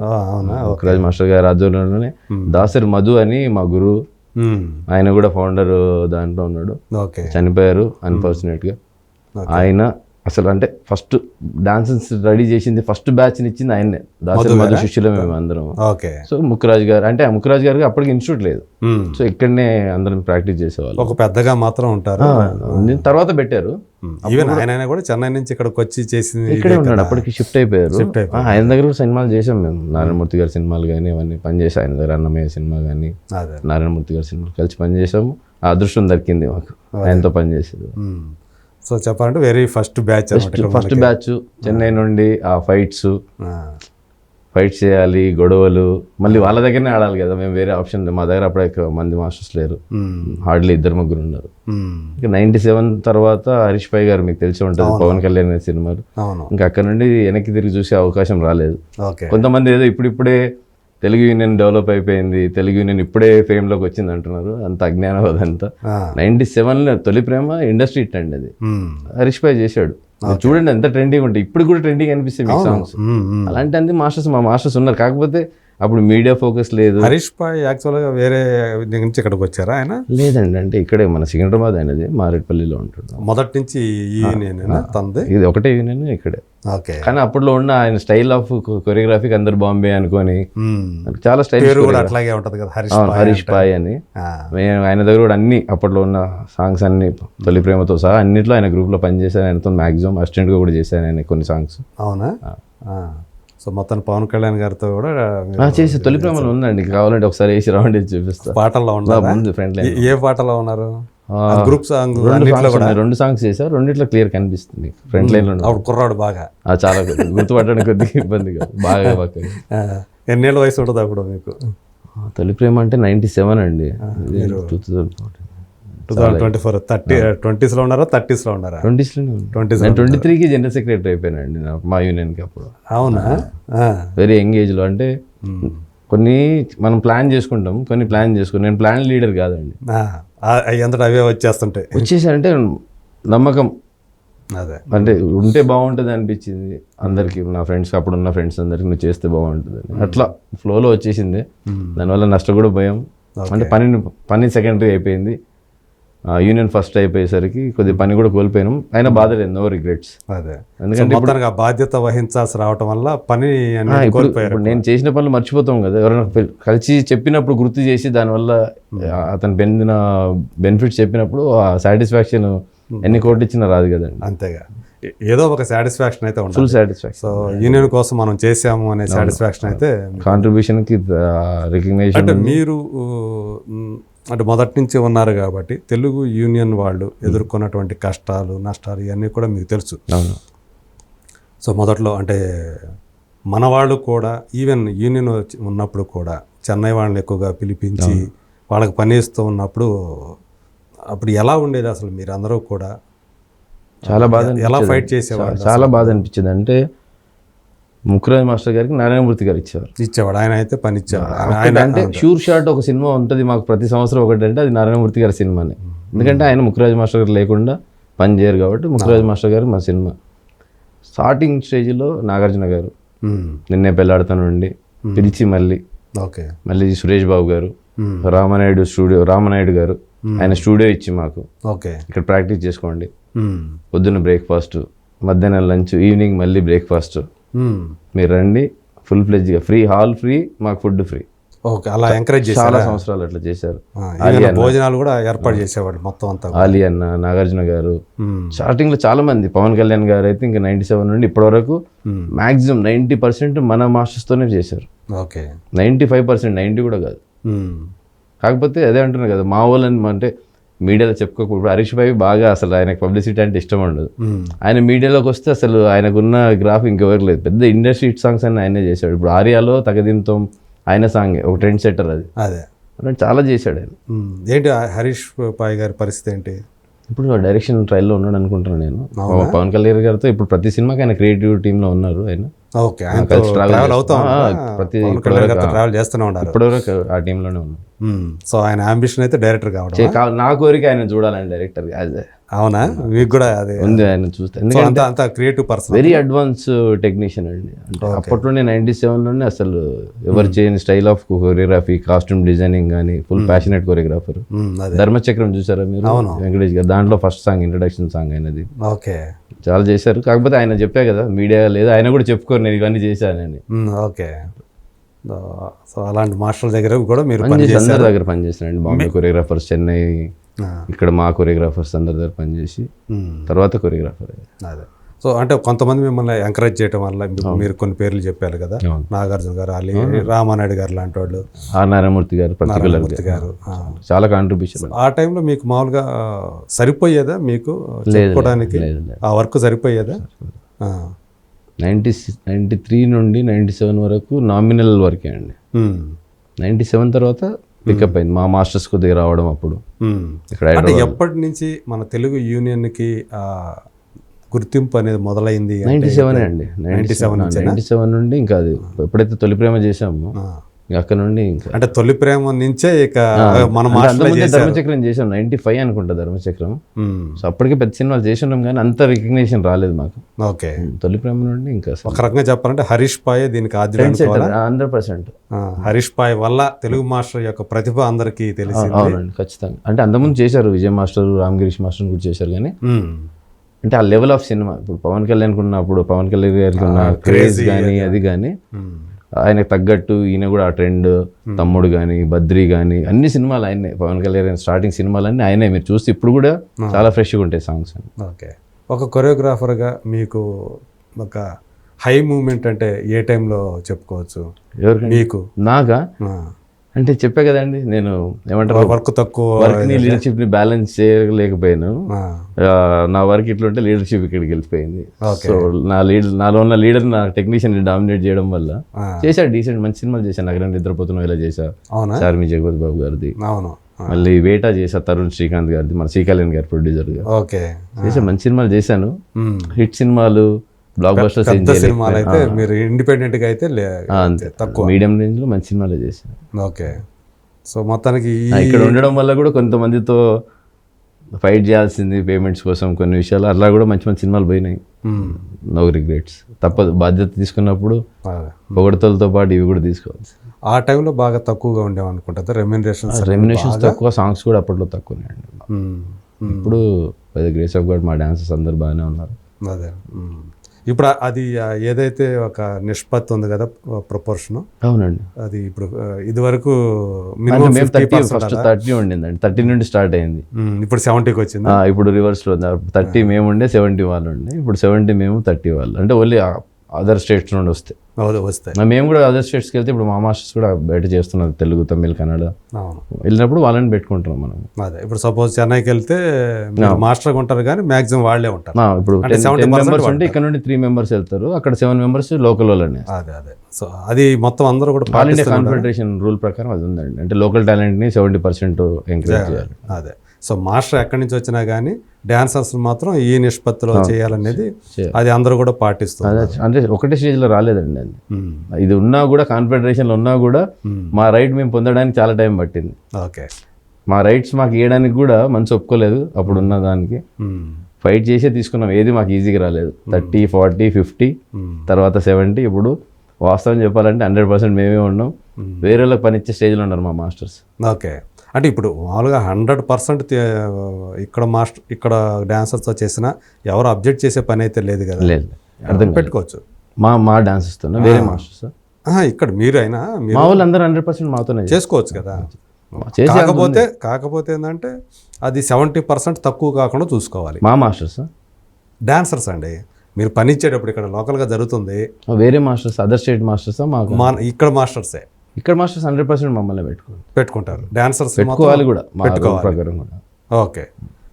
ముఖరాజ్ మాస్టర్ గారి ఆధ్వర్యంలోనే దాసరి మధు అని మా గురువు, ఆయన కూడా ఫౌండర్ దాంట్లో ఉన్నాడు. చనిపోయారు అన్ఫార్చునేట్గా. ఆయన అసలు అంటే ఫస్ట్ డాన్సర్స్ రెడీ చేసింది, ఫస్ట్ బ్యాచ్ని ఇచ్చింది ఆయన్నే. దాసరి మధు శిష్యులు మేము అందరం. సో ముఖరాజ్ గారు అంటే ముఖరాజ్ గారికి అప్పటికి ఇన్స్టిట్యూట్ లేదు, సో ఇక్కడనే అందరం ప్రాక్టీస్ చేసేవాళ్ళు. ఒక పెద్దగా మాత్రం ఉంటారు, తర్వాత పెట్టారు. ఆయన కూడా చెన్నై నుంచి ఇక్కడికి వచ్చి చేసింది, ఇక్కడే ఉన్నాడు. అప్పటికి షిఫ్ట్ అయిపోయారు. ఆయన దగ్గర సినిమాలు చేసాం మేము, నారాయణమూర్తి గారి సినిమాలు కానీ అవన్నీ పనిచేసాం. ఆయన దగ్గర అన్నమయ్య సినిమా కానీ నారాయణమూర్తి గారి సినిమాలు కలిసి పనిచేసాము. ఆ అదృష్టం దక్కింది మాకు ఆయనతో పనిచేసేది. సో చెప్పాలంటే వెరీ ఫస్ట్ బ్యాచ్ చెన్నై నుండి ఆ ఫైట్స్ చేయాలి, గొడవలు, మళ్ళీ వాళ్ళ దగ్గరనే ఆడాలి కదా, మేము వేరే ఆప్షన్ మా దగ్గర అప్పుడే మంది మాస్టర్స్ లేరు, హార్డ్లీ 2-3 ఉన్నారు. 97 తర్వాత హరీష్ పై గారు మీకు తెలిసి ఉంటుంది, పవన్ కళ్యాణ్ సినిమాలు. ఇంకా అక్కడ నుండి వెనక్కి తిరిగి చూసే అవకాశం రాలేదు. కొంతమంది ఏదో ఇప్పుడిప్పుడే తెలుగు యూనియన్ డెవలప్ అయిపోయింది, తెలుగు యూనియన్ ఇప్పుడే ఫేమ్లోకి వచ్చింది అంటున్నారు. అంత అజ్ఞానం అదంతా. 97లో తొలి ప్రేమ ఇండస్ట్రీ హిట్ అండి, అది హరీష్ పై చేశాడు. చూడండి ఎంత ట్రెండింగ్ ఉంటాయి, ఇప్పుడు కూడా ట్రెండింగ్ అనిపిస్తాయి మీ సాంగ్స్. అలాంటి అన్ని మా మాస్టర్స్ ఉన్నారు. కాకపోతే అప్పుడు మీడియా ఫోకస్ లేదు. హరీష్ పాయ్ యాక్చువల్గా వేరే నుంచి ఇక్కడికి వచ్చారా ఆయన? లేదండి, అంటే ఇక్కడే మన సికింద్రాబాద్ అయినది మారేడుపల్లిలో ఉంటుంది. మొదటి నుంచి యూనియన్ తంది ఇది ఒకటే యూనియన్ ఇక్కడే. ఓకే. కానీ అప్పట్లో ఉన్న ఆయన స్టైల్ ఆఫ్ కొరియోగ్రఫీకి అందరు బాంబే అనుకొని చాలా స్టైల్ అట్లాగే ఉంటది కదా హరీష్ పాయ్ అని. మేము ఆయన దగ్గర కూడా అన్ని అప్పట్లో ఉన్న సాంగ్స్ అన్ని తొలి ప్రేమతో సహా అన్నిట్లో ఆయన గ్రూప్ లో పనిచేశాను. ఆయనతో మాక్సిమం అసిస్టెంట్ గా కూడా చేశాను ఆయన కొన్ని సాంగ్స్. అవునా? సో మొత్తం పవన్ కళ్యాణ్ గారితో కూడా చేసి తొలి ప్రేమలో ఉందండి, కావాలంటే ఒకసారి వేసి రౌండ్ చూపిస్తా. పాటల్లో ముందు ఫ్రంట్ లైన్ ఏ పాటలో ఉన్నారు? గ్రూప్ సాంగ్ 2 సాంగ్స్ చేశారు, రెండిట్లో క్లియర్ కనిపిస్తుంది ఫ్రంట్ లైన్ లో. అప్పుడు కుర్రాడు బాగా చాలా గుర్తుపట్టడానికి కొద్దిగా ఇబ్బందిగా బాగా. ఎన్నేళ్ళ వయసు ఉంటుంది అప్పుడు మీకు? తొలి ప్రేమ అంటే 97 అండి. 2024 20s లో ఉన్నారా 30s లో ఉన్నారా? 20s లోనే. 23కి జనరల్ సెక్రటరీ అయిపోయానండి మా యూనియన్కి అప్పుడు. అవునా? వెరీ యంగ్ ఏజ్ లో. అంటే కొన్ని మనం ప్లాన్ చేసుకుంటాం, కొన్ని ప్లాన్ చేసుకుంటాం. నేను ప్లాన్ లీడర్ కాదండి, అంతటా అవే వచ్చేసారంటే నమ్మకం. అదే అంటే ఉంటే బాగుంటుంది అనిపించింది అందరికి, నా ఫ్రెండ్స్ అప్పుడున్న ఫ్రెండ్స్ అందరికి నువ్వు చేస్తే బాగుంటుంది అని. అట్లా ఫ్లోలో వచ్చేసింది. దానివల్ల నష్టం కూడా భయం. అంటే పని సెకండరీ అయిపోయింది, యూనియన్ ఫస్ట్ అయిపోయేసరికి కొద్ది పని కూడా కోల్పోయినాం. అయినా బాధ లేదు, నో రిగ్రెట్స్. అదే, ఎందుకంటే ఇప్పుడు బాధ్యత వహించాల్సి రావటం వల్ల పని కోల్పోయారు. నేను చేసిన పనులు మర్చిపోతాం కదా, ఎవరైనా కలిసి చెప్పినప్పుడు గుర్తు చేసి దానివల్ల అతను పొందిన బెనిఫిట్స్ చెప్పినప్పుడు ఆ సాటిస్ఫాక్షన్ ఎన్ని కోట్లు ఇచ్చినా రాదు కదండి. అంతేగా, ఏదో ఒక సాటిస్ఫాక్షన్ అయితే ఉంటుంది. Full satisfaction. సో యూనియన్ కోసం మనం చేసాము అనే సాటిస్ఫాక్షన్ అయితే, కాంట్రిబ్యూషన్కి రికగ్నైజేషన్. అంటే మీరు అంటే మొదటి నుంచి ఉన్నారు కాబట్టి తెలుగు యూనియన్ వాళ్ళు ఎదుర్కొన్నటువంటి కష్టాలు నష్టాలు ఇవన్నీ కూడా మీకు తెలుసు. సో మొదట్లో అంటే మన వాళ్ళు కూడా ఈవెన్ యూనియన్ ఉన్నప్పుడు కూడా చెన్నై వాళ్ళని ఎక్కువగా పిలిపించి వాళ్ళకి పని ఇస్తూ ఉన్నప్పుడు అప్పుడు ఎలా ఉండేది అసలు? మీరు అందరూ కూడా చాలా బాధ, ఎలా ఫైట్ చేసేవాళ్ళు? చాలా బాధ అనిపించింది. అంటే ముఖ్యరాజ్ మాస్టర్ గారికి నారాయణమూర్తి గారు ఇచ్చేవాడు, ఆయన అయితే పని ఇచ్చేవాడు. అంటే షూర్ షాట్ ఒక సినిమా ఉంటుంది మాకు ప్రతి సంవత్సరం ఒకటి, అంటే అది నారాయణమూర్తి గారి సినిమానే. ఎందుకంటే ఆయన ముఖ్యరాజ్ మాస్టర్ గారు లేకుండా పని చేయరు కాబట్టి ముఖ్యరాజ్ మాస్టర్ గారు మా సినిమా. స్టార్టింగ్ స్టేజ్లో నాగార్జున గారు నిన్నే పెళ్ళాడుతానండి పిలిచి మళ్ళీ సురేష్ బాబు గారు, రామనాయుడు గారు ఆయన స్టూడియో ఇచ్చి మాకు ఇక్కడ ప్రాక్టీస్ చేసుకోండి, పొద్దున్న బ్రేక్ఫాస్ట్, మధ్యాహ్నం లంచ్, ఈవినింగ్ మళ్ళీ బ్రేక్ఫాస్ట్, మీరు రండి ఫుల్ ఫ్లెడ్జ్గా ఫ్రీ, హాల్ ఫ్రీ, మాకు ఫుడ్ ఫ్రీ. అలా ఎంకరేజ్ చేశారు. చాలా సంవత్సరాలు అట్లా చేశారు. భోజనాలు కూడా ఏర్పాటు చేసేవాడు మొత్తం అంతా. ఆలీ అన్న, నాగార్జున గారు, స్టార్టింగ్ లో చాలా మంది, పవన్ కళ్యాణ్ గారు అయితే ఇంకా 97 నుండి ఇప్పటి వరకు మాక్సిమం 90% మన మాస్టర్స్ తోనే చేశారు. 95%, 90 కూడా కాదు. కాకపోతే అదే అంటున్నారు కదా, మా వాళ్ళని అంటే మీడియాలో చెప్పుకోకూడదు. హరీష్ భాయ్ బాగా అసలు ఆయనకు పబ్లిసిటీ అంటే ఇష్టం ఉండదు. ఆయన మీడియాలోకి వస్తే అసలు ఆయనకున్న గ్రాఫ్ ఇంకెవరికి లేదు. పెద్ద ఇండస్ట్రీ హిట్ సాంగ్స్ అన్ని ఆయనే చేశాడు. ఇప్పుడు ఆర్యాలో తగదింతో ఆయన సాంగే ఒక ట్రెండ్ సెట్టర్ అది. అదే చాలా చేశాడు ఆయన. ఏంటి హరీష్ భాయ్ గారి పరిస్థితి ఏంటి? ఇప్పుడు డైరెక్షన్ ట్రయల్లో ఉన్నాడు అనుకుంటున్నాను నేను. పవన్ కళ్యాణ్ గారితో ఇప్పుడు ప్రతి సినిమాకి ఆయన క్రియేటివ్ టీంలో ఉన్నారు. ఆయన ఇప్పటివరకు ఆ టీంలోనే ఉన్నారు. సో ఆయన అంబిషన్ అయితే డైరెక్టర్ కావడం. నా కోరిక ఆయన చూడాలని డైరెక్టర్. అవునా? మీకు కూడా అదే ఉంది ఆయన చూస్తే. ఎందుకంటే అంత creative person, very advance technician అండి. అంటే అప్పట్లోనే 97లోనే అసలు ఎవరు చేయని style of choreography, costume designing కానీ ఫుల్ ప్యాషనెట్ కొరియోగ్రాఫర్. ధర్మచక్రం చూసారా మీరు? వెంకటేష్ గారు దాంట్లో ఫస్ట్ సాంగ్, ఇంట్రడక్షన్ సాంగ్ అయినది. చాలా చేశారు. కాకపోతే ఆయన చెప్పా కదా మీడియా లేదు, ఆయన కూడా చెప్పుకోరు నేను ఇవన్నీ చేశానని. సో అలాంటి మాస్టర్ దగ్గర కూడా మీరు అందరి దగ్గర పనిచేశానండి. బాంబే కొరియోగ్రాఫర్స్, చెన్నై, ఇక్కడ మా కొరియోగ్రాఫర్స్ అందరి దగ్గర పనిచేసి తర్వాత కొరియోగ్రాఫర్. అదే. సో అంటే కొంతమంది మిమ్మల్ని ఎంకరేజ్ చేయడం వల్ల మీరు కొన్ని పేర్లు చెప్పారు కదా, నాగార్జున గారు, అలీ, రామానాయుడు గారు లాంటి వాళ్ళు, నారాయణమూర్తి గారు చాలా కాంట్రిబ్యూషన్. ఆ టైంలో మీకు మామూలుగా సరిపోయేదా మీకు చెప్పుకోవడానికి? ఆ వర్క్ సరిపోయేదా? 93 నుండి 97 వరకు నామినల్ వర్కే అండి. 97 తర్వాత పికప్ అయింది మా మాస్టర్స్ కొద్దిగా రావడం. అప్పుడు అంటే ఎప్పటి నుంచి మన తెలుగు యూనియన్కి గుర్తింపు అనేది మొదలైంది? 97 అండి. 97 నుండి ఇంకా అది ఎప్పుడైతే తొలి ప్రేమ చేసామో అక్కడ నుండి ఇంకా అంటే తొలి ప్రేమ నుంచే ఇక మన అంతకుముందే ధర్మచక్రం చేసాం 95 అనుకుంటా ధర్మచక్రం. సో అప్పటికే పెద్ద సినిమాలు చేసి ఉన్నాం కానీ అంత రికగ్నిషన్ రాలేదు మాకు. ఓకే, తొలి ప్రేమ నుండి ఇంకా ఒక రకంగా చెప్పాలంటే హరీష్ పాయ్ దీనికి ఆద్యం. 100%. హరీష్ పాయ్ వల్ల తెలుగు మాస్టర్ యొక్క ప్రతిభ అందరికీ తెలిసింది. అవునండి, ఖచ్చితంగా. అంటే అంతకుముందు చేశారు, విజయ్ మాస్టర్, రామగిరీష్ మాస్టర్ కూడా చేశారు కానీ అంటే ఆ లెవెల్ ఆఫ్ సినిమా ఇప్పుడు పవన్ కళ్యాణ్ ఉన్నప్పుడు పవన్ కళ్యాణ్ గారికి ఉన్న క్రేజ్ కానీ అది కానీ ఆయనకు తగ్గట్టు ఈయన కూడా ఆ ట్రెండ్, తమ్ముడు కానీ, బద్రీ కానీ అన్ని సినిమాలు ఆయనే. పవన్ కళ్యాణ్ స్టార్టింగ్ సినిమాలన్నీ ఆయనే. మీరు చూస్తే ఇప్పుడు కూడా చాలా ఫ్రెష్గా ఉంటాయి సాంగ్స్. ఓకే, ఒక కొరియోగ్రాఫర్గా మీకు ఒక హై మూమెంట్ అంటే ఏ టైంలో చెప్పుకోవచ్చు? ఎవరికి? మీకు? నాకా అంటే చెప్పే కదండి, నేను ఏమంటారు వర్క్ తక్కువ, వర్క్ని లీడర్షిప్ని బ్యాలెన్స్ చేయలేకపోయాను. నా వర్క్ ఇట్లుంటే లీడర్షిప్ ఇక్కడికి వెళ్ళిపోయింది. సో నాలో ఉన్న లీడర్ నా టెక్నీషియన్ డామినేట్ చేయడం వల్ల చేశాడు డీసెంట్ మంచి సినిమాలు చేశాను. నగరం నిద్రపోతున్నాం ఇలా చేశా, చార్మి జగపతి బాబు గారిది. మళ్ళీ వేటా చేశా, తరుణ్ శ్రీకాంత్ గారిది, మన శ్రీకళ్యాణ్ గారి ప్రొడ్యూసర్ గా చేసా. మంచి సినిమాలు చేశాను, హిట్ సినిమాలు, బ్లాక్ బస్టర్స్. సినిమాలు అయితే మీరు ఇండిపెండెంట్ గా అయితే తక్కువ, మీడియం రేంజ్ లో మంచి సినిమాలు చేశాను. ఓకే, సో మొత్తానికి ఇక్కడ ఉండడం వల్ల కూడా కొంతమందితో ఫైట్ చేయాల్సింది పేమెంట్స్ కోసం కొన్ని విషయాలు, అట్లా కూడా మంచి మంచి సినిమాలు పోయినాయి. నో రిగ్రెట్స్, తప్పదు. బాధ్యత తీసుకున్నప్పుడు పొగడతలతో పాటు ఇవి కూడా తీసుకోవాలి. ఆ టైంలో బాగా తక్కువగా ఉండేవనుకుంటా రెమ్యునేషన్స్ తక్కువ, సాంగ్స్ కూడా అప్పట్లో తక్కువనే అండి. ఇప్పుడు గ్రేస్ ఆఫ్ గాడ్ మా డాన్సర్స్ అందరు బాగానే ఉన్నారు. అదే ఇప్పుడు అది ఏదైతే ఒక నిష్పత్తి ఉంది కదా, ప్రపోర్షన్. అవునండి, అది ఇప్పుడు ఇది వరకు ఫస్ట్ 30 ఉండిందండి, 30 నుండి స్టార్ట్ అయింది. ఇప్పుడు 70కి వచ్చింది. ఇప్పుడు రివర్స్ లో 30 మేము ఉండే, 70 వాళ్ళు ఉండే. ఇప్పుడు 70 మేము, 30 వాళ్ళు. అంటే ఓన్లీ అదర్ స్టేట్స్ నుండి వస్తాయి. మేము కూడా అదర్ స్టేట్స్కి వెళ్తే ఇప్పుడు మా మాస్టర్స్ కూడా బయట చేస్తున్నారు, తెలుగు, తమిళ్, కన్నడ. వెళ్ళినప్పుడు వాళ్ళని పెట్టుకుంటున్నాం మనం. అదే ఇప్పుడు సపోజ్ చెన్నైకి వెళ్తే మాస్టర్ ఉంటారు కానీ మాక్సిమం వాళ్ళే ఉంటారు. ఇప్పుడు 10 మెంబర్స్ ఉంటే ఇక్కడ నుండి 3 మెంబర్స్ వెళ్తారు, అక్కడ 7 మెంబర్స్ లోకల్ వాళ్ళని. అదే సో అది మొత్తం అందరూ కూడా ఆల్ ఇండియా కాన్ఫెడరేషన్ రూల్ ప్రకారం అది ఉందండి. అంటే లోకల్ టాలెంట్ని 70% ఎంకరేజ్ చేయాలి. అదే సో మాస్టర్ ఎక్కడి నుంచి వచ్చినా కానీ డాన్సర్స్ మాత్రం ఈ నిష్పత్తిలో చేయాలనేది అది అందరూ కూడా పాటిస్తారు. అంటే ఒకటే స్టేజ్లో రాలేదండి అది. ఇది ఉన్నా కూడా, కాన్ఫెడరేషన్లో ఉన్నా కూడా మా రైట్ మేము పొందడానికి చాలా టైం పట్టింది. ఓకే, మా రైట్స్ మాకు ఇవ్వడానికి కూడా మనసు ఒప్పుకోలేదు. అప్పుడు ఉన్న దానికి ఫైట్ చేసే తీసుకున్నాం, ఏది మాకు ఈజీగా రాలేదు. 30, 40, 50, తర్వాత 70. ఇప్పుడు వాస్తవం చెప్పాలంటే 100% మేమే ఉన్నాం. వేరే వాళ్ళకి పనిచ్చే స్టేజ్లో ఉన్నారు మా మాస్టర్స్. ఓకే, అంటే ఇప్పుడు మామూలుగా 100% ఇక్కడ డాన్సర్స్తో చేసినా ఎవరు అబ్జెక్ట్ చేసే పని అయితే లేదు కదా. లేదు, అర్థం పెట్టుకోవచ్చు. మా డాన్సర్స్తో వేరే మాస్టర్స్ ఇక్కడ మీరు అయినా మా వాళ్ళు అందరూ 100% మాతోనే చేసుకోవచ్చు కదా. కాకపోతే ఏంటంటే అది 70% తక్కువ కాకుండా చూసుకోవాలి. మా మాస్టర్స్ డాన్సర్స్ అండి, మీరు పని ఇచ్చేటప్పుడు ఇక్కడ లోకల్గా జరుగుతుంది. వేరే మాస్టర్స్, అదర్ స్టేట్ మాస్టర్స్, ఇక్కడ మాస్టర్సే. ఇక్కడ మాస్టర్స్ 100% మమ్మల్ని పెట్టుకుంటారు. డాన్సర్స్ పెట్టుకోవాలి కూడా ప్రకారం కూడా. ఓకే,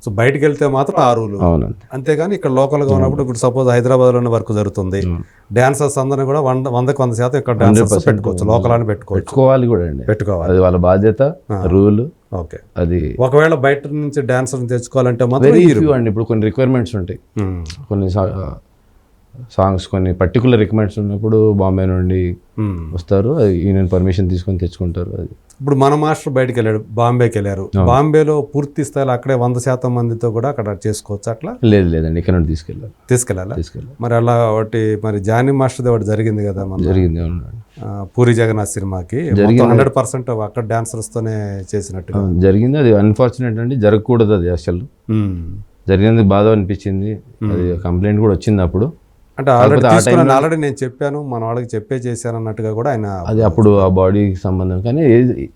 సో బయటకు వెళ్తే మాత్రం ఆ రూలు. అవునండి, అంతేగాని ఇక్కడ లోకల్గా ఉన్నప్పుడు ఇప్పుడు సపోజ్ హైదరాబాద్లోనే వర్క్ జరుగుతుంది, డాన్సర్స్ అందరినీ కూడా 100% ఇక్కడ డాన్సర్స్ పెట్టుకోవచ్చు, లోకల్ అని పెట్టుకోవాలి కూడా అండి. పెట్టుకోవాలి, అది వాళ్ళ బాధ్యత, రూల్. ఓకే, అది ఒకవేళ బయట నుంచి డాన్సర్ తెచ్చుకోవాలంటే మాత్రం వెరీ ఫ్యూ అండి. ఇప్పుడు కొన్ని రిక్వైర్మెంట్స్ ఉంటాయి, కొన్ని సాంగ్స్ కొన్ని పర్టికులర్ రికమెండ్స్ ఉన్నప్పుడు బాంబే నుండి వస్తారు, యూనియన్ పర్మిషన్ తీసుకొని తెచ్చుకుంటారు. అది ఇప్పుడు మన మాస్టర్ బయటకు వెళ్ళాడు, బాంబేకి వెళ్ళారు. బాంబేలో పూర్తి స్థాయిలో అక్కడే 100% మందితో కూడా అక్కడ చేసుకోవచ్చు అట్లా? లేదండి, ఇక్కడ నుండి తీసుకెళ్ళాలి. మరి అలా ఒకటి మరి జానీ మాస్టర్ది ఒకటి జరిగింది కదా, జరిగింది పూరి జగన్నాథ్ సినిమాకి 100% అక్కడ డాన్సర్స్తోనే చేసినట్టు జరిగింది. అది అన్ఫార్చునేట్ అండి, జరగకూడదు అది. అసలు జరిగింది, బాధ అనిపించింది. అది కంప్లైంట్ కూడా వచ్చింది అప్పుడు. అంటే ఆల్రెడీ నేను చెప్పాను, మన వాళ్ళకి చేశాను అన్నట్టుగా కూడా ఆయన. అది అప్పుడు ఆ బాడీకి సంబంధం, కానీ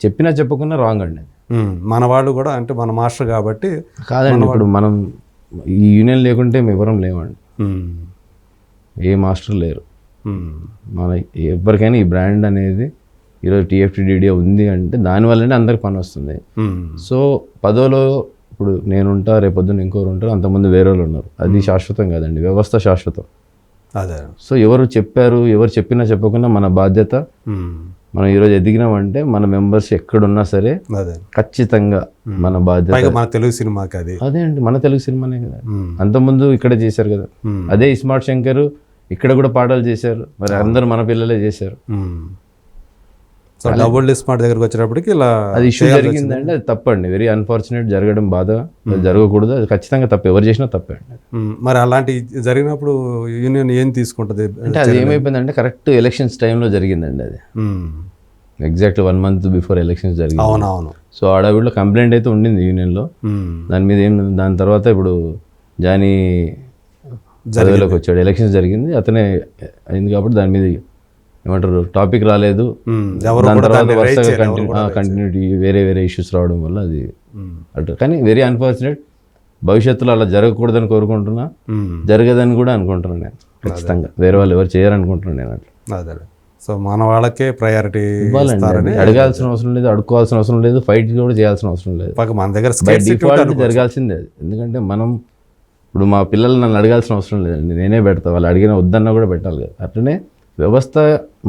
చెప్పినా చెప్పకుండా రాంగ్ అండి. మన వాళ్ళు కూడా అంటే మన మాస్టర్ కాబట్టి కాదండి. ఇప్పుడు మనం ఈ యూనియన్ లేకుంటే వివరం లేవండి, ఏ మాస్టర్ లేరు. మన ఎవరికైనా ఈ బ్రాండ్ అనేది ఈరోజు TFTDDA ఉంది అంటే దానివల్లనే అందరికి పని వస్తుంది. సో పదోలో ఇప్పుడు నేనుంటా, రేపొద్దున ఇంకోరు ఉంటారు, అంతమంది వేరే వాళ్ళు ఉన్నారు. అది శాశ్వతం కాదండి, వ్యవస్థ శాశ్వతం. అదే, సో ఎవరు చెప్పారు, ఎవరు చెప్పినా చెప్పకుండా మన బాధ్యత. మనం ఈరోజు ఎదిగినామంటే మన మెంబర్స్ ఎక్కడున్నా సరే ఖచ్చితంగా మన బాధ్యత. మన తెలుగు సినిమాకి అదే అండి, మన తెలుగు సినిమానే కదా. అంతకుముందు ఇక్కడే చేశారు కదా, అదే ఇస్మార్ట్ శంకర్ ఇక్కడ కూడా పాటలు చేశారు, మరి అందరూ మన పిల్లలే చేశారు. సో డబుల్ డిస్మార్ట్ దగ్గరకు వచ్చేటప్పటికి ఇలా అది ఇష్యూ జరిగిందంటే అది తప్పండి, వెరీ అన్ఫార్చునేట్, జరగడం బాధ, అది జరగకూడదు, అది ఖచ్చితంగా తప్పు, ఎవరు చేసినా తప్పే అండి. మరి అలాంటి జరిగినప్పుడు యూనియన్ ఏం తీసుకుంటుంది అంటే అది ఏమైపోయిందంటే కరెక్ట్ ఎలక్షన్స్ టైంలో జరిగిందండి అది, ఎగ్జాక్ట్ 1 month బిఫోర్ ఎలక్షన్స్ జరిగింది. అవునవును. సో ఆడవిడలో కంప్లైంట్ అయితే ఉండింది యూనియన్లో, దాని మీద ఏం, దాని తర్వాత ఇప్పుడు జానీ పదవిలోకి వచ్చాడు, ఎలక్షన్స్ జరిగింది, అతనే అయింది కాబట్టి దాని మీద ఏమంటారు టాపిక్ రాలేదు. దాని తర్వాత వరుసగా కంటిన్యూటీ వేరే వేరే ఇష్యూస్ రావడం వల్ల అది అటు, కానీ వెరీ అన్ఫార్చునేట్. భవిష్యత్తులో అలా జరగకూడదని కోరుకుంటున్నా, జరగదని కూడా అనుకుంటున్నాను నేను ఖచ్చితంగా, వేరే వాళ్ళు ఎవరు చేయరనుకుంటున్నాను నేను అట్లా. అదే, సో మన వాళ్ళకే ప్రయారిటీ ఇవ్వాలండి, అడగాల్సిన అవసరం లేదు, అడుక్కోవాల్సిన అవసరం లేదు, ఫైట్ కూడా చేయాల్సిన అవసరం లేదు, మన దగ్గర డిఫాల్ట్ జరగాల్సిందే అది. ఎందుకంటే మనం ఇప్పుడు మా పిల్లలు నన్ను అడగాల్సిన అవసరం లేదండి, నేనే పెడతా, వాళ్ళు అడిగిన వద్దన్నా కూడా పెట్టాలి కదా. అట్లనే వ్యవస్థ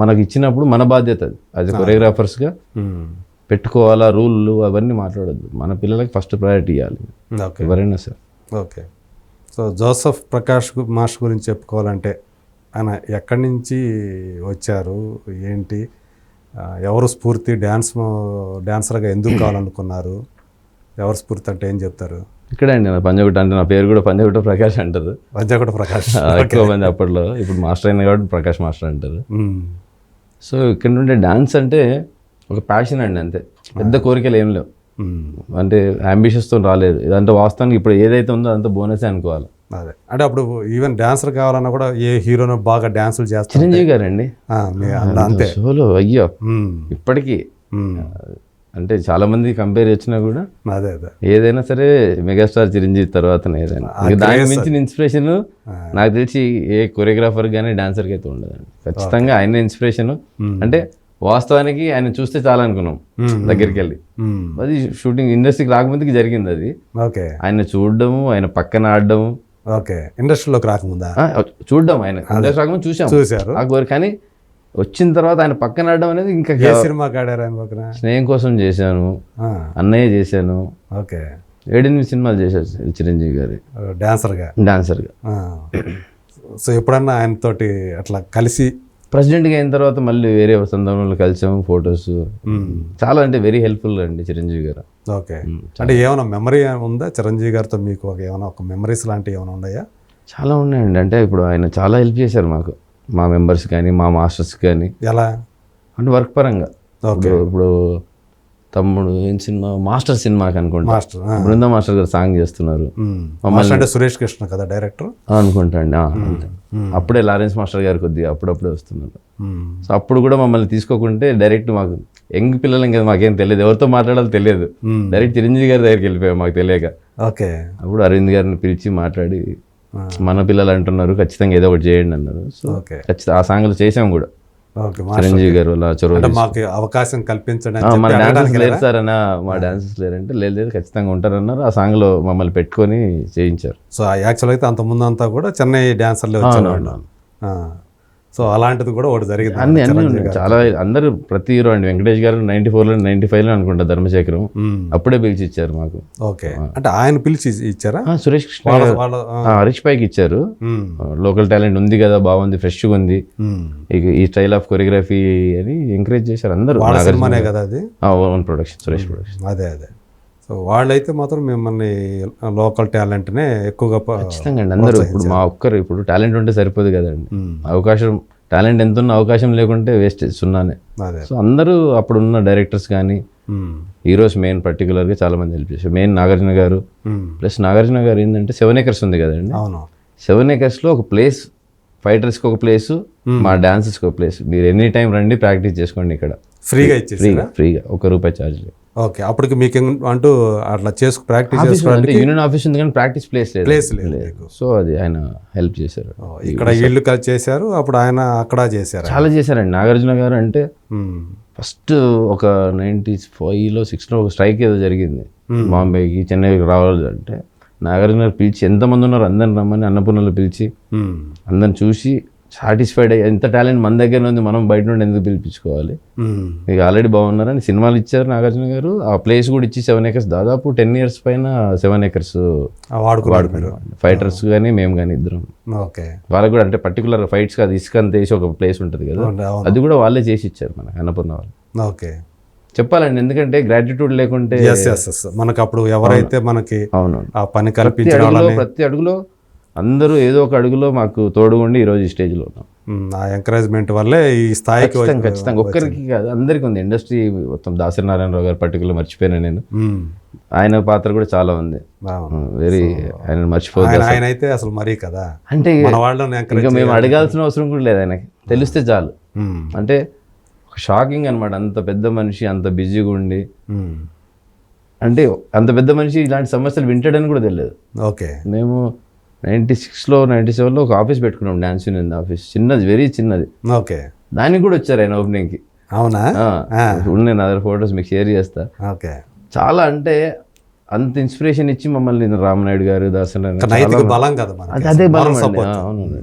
మనకి ఇచ్చినప్పుడు మన బాధ్యత అది, యాజ్ కొరియోగ్రాఫర్స్గా పెట్టుకోవాలా, రూళ్ళు అవన్నీ మాట్లాడద్దు, మన పిల్లలకి ఫస్ట్ ప్రయారిటీ ఇవ్వాలి ఎవరైనా sir. Okay, so Joseph Prakash master గురించి చెప్పుకోవాలంటే ఆయన ఎక్కడి నుంచి వచ్చారు, ఏంటి, ఎవరు స్ఫూర్తి, డాన్సర్గా ఎందుకు కావాలనుకున్నారు, ఎవరు స్ఫూర్తి అంటే ఏం చెప్తారు? ఇక్కడే అండి నా పంజగుట్ట, అంటే నా పేరు కూడా పంజగుట్ట ప్రకాష్ అంటారు, పంజగుట్ట ప్రకాష్ ఎక్కువ మంది అప్పట్లో, ఇప్పుడు మాస్టర్ అయినా కాబట్టి ప్రకాష్ మాస్టర్ అంటారు. సో ఇక్కడ నుండి డాన్స్ అంటే ఒక ప్యాషన్ అండి, అంతే, పెద్ద కోరికలు ఏం లేవు, అంటే అంబిషన్స్తో రాలేదు ఇదంటే. వాస్తవానికి ఇప్పుడు ఏదైతే ఉందో అదంతా బోనసే అనుకోవాలి. అదే, అంటే అప్పుడు ఈవెన్ డాన్సర్ కావాలన్నా కూడా ఏ హీరోను బాగా డాన్సులు చేస్తారు, చిరంజీవి గారండి అంతే షోలో. అయ్యో ఇప్పటికీ అంటే చాలా మంది కంపేర్ చేసినా కూడా అదే అదే ఏదైనా సరే మెగాస్టార్ చిరంజీవి తర్వాతనే ఏదైనా. దానికి మించిన ఇన్స్పిరేషన్ నాకు తెలిసి ఏ కొరియోగ్రాఫర్ కానీ డాన్సర్కి అయితే ఉండదండి, ఖచ్చితంగా ఆయన ఇన్స్పిరేషన్. అంటే వాస్తవానికి ఆయన చూస్తే చాలా అనుకున్నాం దగ్గరికి వెళ్ళి, అది షూటింగ్ ఇండస్ట్రీకి రాకముందుకి జరిగింది అది. ఓకే, ఆయన చూడడము, ఆయన పక్కన ఆడడము. ఓకే, ఇండస్ట్రీలోకి రాకముందా చూడడం, ఆయన ఇండస్ట్రీ రాకముందు చూసారు కానీ వచ్చిన తర్వాత ఆయన పక్కన ఆడడం అనేది ఇంకా. సినిమా ఆడారు ఆయన పక్కన? స్నేహం కోసం చేశాను, అన్నయ్య చేశాను, ఓకే, 7-8 సినిమాలు చేశారు చిరంజీవి గారి డాన్సర్గా. సో ఎప్పుడన్నా ఆయనతోటి అట్లా కలిసి ప్రెసిడెంట్గా అయిన తర్వాత మళ్ళీ వేరే సందర్భంలో కలిసాము, ఫొటోస్ చాలా, అంటే వెరీ హెల్ప్ఫుల్ అండి చిరంజీవి గారు. ఓకే, అంటే ఏమైనా మెమరీ ఉందా చిరంజీవి గారితో మీకు? ఏమైనా ఒక మెమరీస్ లాంటివి ఏమైనా ఉన్నాయా? చాలా ఉన్నాయండి, అంటే ఇప్పుడు ఆయన చాలా హెల్ప్ చేశారు మాకు, మా మెంబర్స్ కానీ మా మాస్టర్స్ కానీ. ఎలా అంటే వర్క్ పరంగా. ఇప్పుడు తమ్ముడు ఏం సినిమా, మాస్టర్ సినిమాకి అనుకుంటా బృందా మాస్టర్ గారు సాంగ్ చేస్తున్నారు. అంటే సురేష్ కృష్ణ కదా డైరెక్టర్ అనుకుంటా అండి. అప్పుడే లారెన్స్ మాస్టర్ గారు కొద్దిగా అప్పుడప్పుడే వస్తున్నారు. సో అప్పుడు కూడా మమ్మల్ని తీసుకోకుంటే డైరెక్ట్ మాకు యంగ్ పిల్లలు ఇంకా మాకేం తెలియదు, ఎవరితో మాట్లాడాలో తెలియదు, డైరెక్ట్ చిరంజీవి గారి దగ్గరికి వెళ్ళిపోయాం మాకు తెలియక. ఓకే, అప్పుడు అరవింద్ గారిని పిలిచి మాట్లాడి మన పిల్లలు అంటున్నారు ఖచ్చితంగా ఏదో ఒకటి చేయండి అన్నారు. సో ఖచ్చితంగా ఆ సాంగ్లు చేసాం కూడా. చిరంజీవి గారు అలా చొరవ, మాకు అవకాశం కల్పించండి, మా డాన్సర్స్ లేరు సార్ అన్న, మా డాన్సర్స్ లేరంటే లేదు ఖచ్చితంగా ఉంటారన్నారు. ఆ సాంగ్లో మమ్మల్ని పెట్టుకొని చేయించారు. సో యాక్చువల్ అయితే అంత ముందు అంతా కూడా చెన్నై డాన్సర్లు వచ్చారు. సో అలాంటిది కూడా ఒకటి జరిగింది. అన్ని చాలా, అందరూ ప్రతి హీరో అండి, వెంకటేష్ గారు 94లో 95లో అనుకుంటా ధర్మశేఖరం అప్పుడే పిలిచి ఇచ్చారు మాకు. ఓకే, అంటే ఆయన పిలిచి ఇచ్చారా? సురేష్ కృష్ణ హరీష్ పైకి ఇచ్చారు. లోకల్ టాలెంట్ ఉంది కదా, బాగుంది, ఫ్రెష్గా ఉంది, ఈ స్టైల్ ఆఫ్ కొరియోగ్రఫీ అని ఎంకరేజ్ చేశారు అందరూ. కదా అది ఓన్ ప్రొడక్షన్, సురేష్ ప్రొడక్షన్. అదే అదే, సో వాళ్ళైతే మాత్రం మిమ్మల్ని లోకల్ టాలెంట్నే ఎక్కువగా. ఖచ్చితంగా అండి, అందరూ ఇప్పుడు మా ఒక్కరు ఇప్పుడు టాలెంట్ ఉంటే సరిపోదు కదండి, అవకాశం టాలెంట్ ఎంత ఉన్న అవకాశం లేకుంటే వేస్ట్, సున్నానే. సో అందరూ అప్పుడున్న డైరెక్టర్స్ కానీ హీరోస్ మెయిన్ పర్టికులర్గా చాలా మంది హెల్ప్ చేశారు. మెయిన్ నాగార్జున గారు, ప్లస్ నాగార్జున గారు ఏంటంటే 7 acres ఉంది కదండి, 7 acresలో ఒక ప్లేస్, ఫైటర్స్కి ఒక ప్లేసు, మా డాన్సర్స్కి ఒక ప్లేస్, మీరు ఎనీ టైం రండి ప్రాక్టీస్ చేసుకోండి, ఇక్కడ ఫ్రీగా ఇచ్చేసి, ఫ్రీగా ₹1 ఛార్జ్. ఓకే, అప్పటికి మీకు అంటూ అట్లా ప్రాక్టీస్ చేసుకోవడానికి యూనియన్ ఆఫీస్ ఉంది కానీ ప్రాక్టీస్ ప్లేస్ లేదు. సో అది ఆయన హెల్ప్ చేశారు. ఇక్కడ ఇల్లు చేశారు, అప్పుడు ఆయన అక్కడ చేశారు, చాలా చేశారండి. నాగార్జున గారు అంటే ఫస్ట్ ఒక 95లో 6లో ఒక స్ట్రైక్ ఏదో జరిగింది బాంబేకి, చెన్నైకి రావాలి అంటే నాగార్జున గారు పిలిచి, ఎంతమంది ఉన్నారు అందరిని రమ్మని అన్నపూర్ణలో పిలిచి అందరిని చూసి సాటిస్ఫైడ్ అయ్యి, ఎంత టాలెంట్ మన దగ్గర ఉంది, మనం బయట నుండి ఎందుకు పిలిపించుకోవాలి, మీకు ఆల్రెడీ బాగున్నారని సినిమాలు ఇచ్చారు నాగార్జున గారు. ఆ ప్లేస్ కూడా ఇచ్చి 7 acres, దాదాపు 10 years పైన 7 acres వాడుకున్నాం, ఫైటర్స్ కానీ మేము కానీ ఇద్దరం. ఓకే, వాళ్ళకి కూడా అంటే పర్టికులర్ ఫైట్స్ కాదు, ఇసుక అంత వేసి ఒక ప్లేస్ ఉంటుంది కదా, అది కూడా వాళ్ళే చేసి ఇచ్చారు మనకు అన్నపూర్ణ వాళ్ళు. ఓకే. చెప్పాలండి, ఎందుకంటే గ్రాటిట్యూడ్ లేకుంటే మనకు అప్పుడు ఎవరైతే మనకి అవును ఆ పని కల్పించిన వాళ్ళని ప్రతి అడుగులో అందరూ ఏదో ఒక అడుగులో మాకు తోడుగుండి ఈరోజు ఈ స్టేజ్లో ఉన్నాం. ఆ ఎంకరేజ్మెంట్ వల్లే ఈ స్థాయికి ఖచ్చితంగా ఒక్కరికి కాదు అందరికీ ఉంది. ఇండస్ట్రీ మొత్తం దాసరి నారాయణరావు గారు పర్టికులర్ మర్చిపోయినా నేను, ఆయన పాత్ర కూడా చాలా ఉంది. వెరీ ఆయన మర్చిపోదు. ఆయన అయితే అసలు మరీ కదా, అంటే మన వాళ్ళని ఇంకా మేము అడగాల్సిన అవసరం కూడా లేదు, ఆయనకి తెలిస్తే చాలు. అంటే షాకింగ్ అనమాట, అంత పెద్ద మనిషి అంత బిజీగా ఉండి, అంటే అంత పెద్ద మనిషి ఇలాంటి సమస్యలు వింటాడని కూడా తెలియదు. ఓకే. మేము 96లో 97లో ఒక ఆఫీస్ పెట్టుకున్నాం, డాన్స్ యూనియన్ ఆఫీస్, చిన్నది, వెరీ చిన్నది. ఓకే. దానికి కూడా వచ్చారు ఆయన ఓపెనింగ్కి. అవునా? నేను అదర్ ఫొటోస్ మీకు షేర్ చేస్తా. ఓకే. చాలా అంటే అంత ఇన్స్పిరేషన్ ఇచ్చి మమ్మల్ని రామనాయుడు గారు, దాసరి బలం కదా అదే బలం. అవునండి,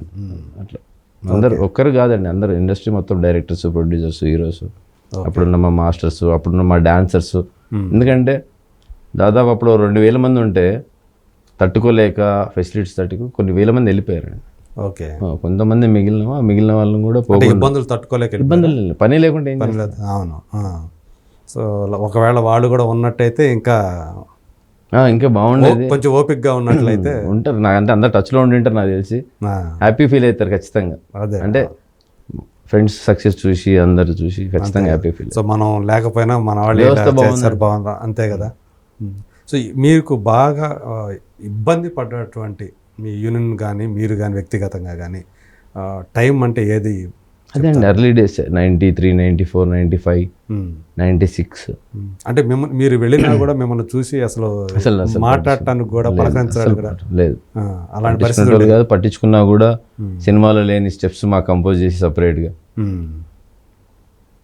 అట్లా అందరు ఒక్కరు కాదండి, అందరు ఇండస్ట్రీ మొత్తం డైరెక్టర్స్, ప్రొడ్యూసర్స్, హీరోస్, అప్పుడున్న మా మాస్టర్స్, అప్పుడున్న మా డాన్సర్స్. ఎందుకంటే దాదాపు అప్పుడు 2000 మంది ఉంటే తట్టుకోలేక ఫెసిలిటీస్ కొన్ని వేల మంది వెళ్ళిపోయారండి. ఓకే. కొంతమంది మిగిలిన వాళ్ళని కూడా ఇబ్బందులు తట్టుకోలేక ఇబ్బందులు పని లేకుండా ఏం లేదు. అవును. సో ఒకవేళ వాళ్ళు కూడా ఉన్నట్టయితే ఇంకా బాగుండేది, కొంచెం ఓపిక్గా ఉన్నట్లయితే ఉంటారు. నాకంటే అందరు టచ్లో ఉండింటారు నాకు తెలిసి, హ్యాపీ ఫీల్ అవుతారు ఖచ్చితంగా. అంటే ఫ్రెండ్స్ సక్సెస్ చూసి అందరు చూసి ఖచ్చితంగా హ్యాపీ ఫీల్. సో మనం లేకపోయినా మన వాళ్ళు బాగుంది అంతే కదా. సో మీకు బాగా ఇబ్బంది పడ్డటువంటి మీ యూనియన్ కానీ మీరు కానీ వ్యక్తిగతంగా కానీ టైం అంటే ఏది? అదే అండి, ఎర్లీ డేస్ 93, 94, 95, 96. అంటే మీరు వెళ్ళినా కూడా మిమ్మల్ని చూసి అసలు మాట్లాడటానికి కూడా పలకరించడానికి కూడా లేదు, అలాంటి పరిస్థితులు కాదు. పట్టించుకున్నా కూడా సినిమాలో లేని స్టెప్స్ మాకు కంపోజ్ చేసి సపరేట్గా,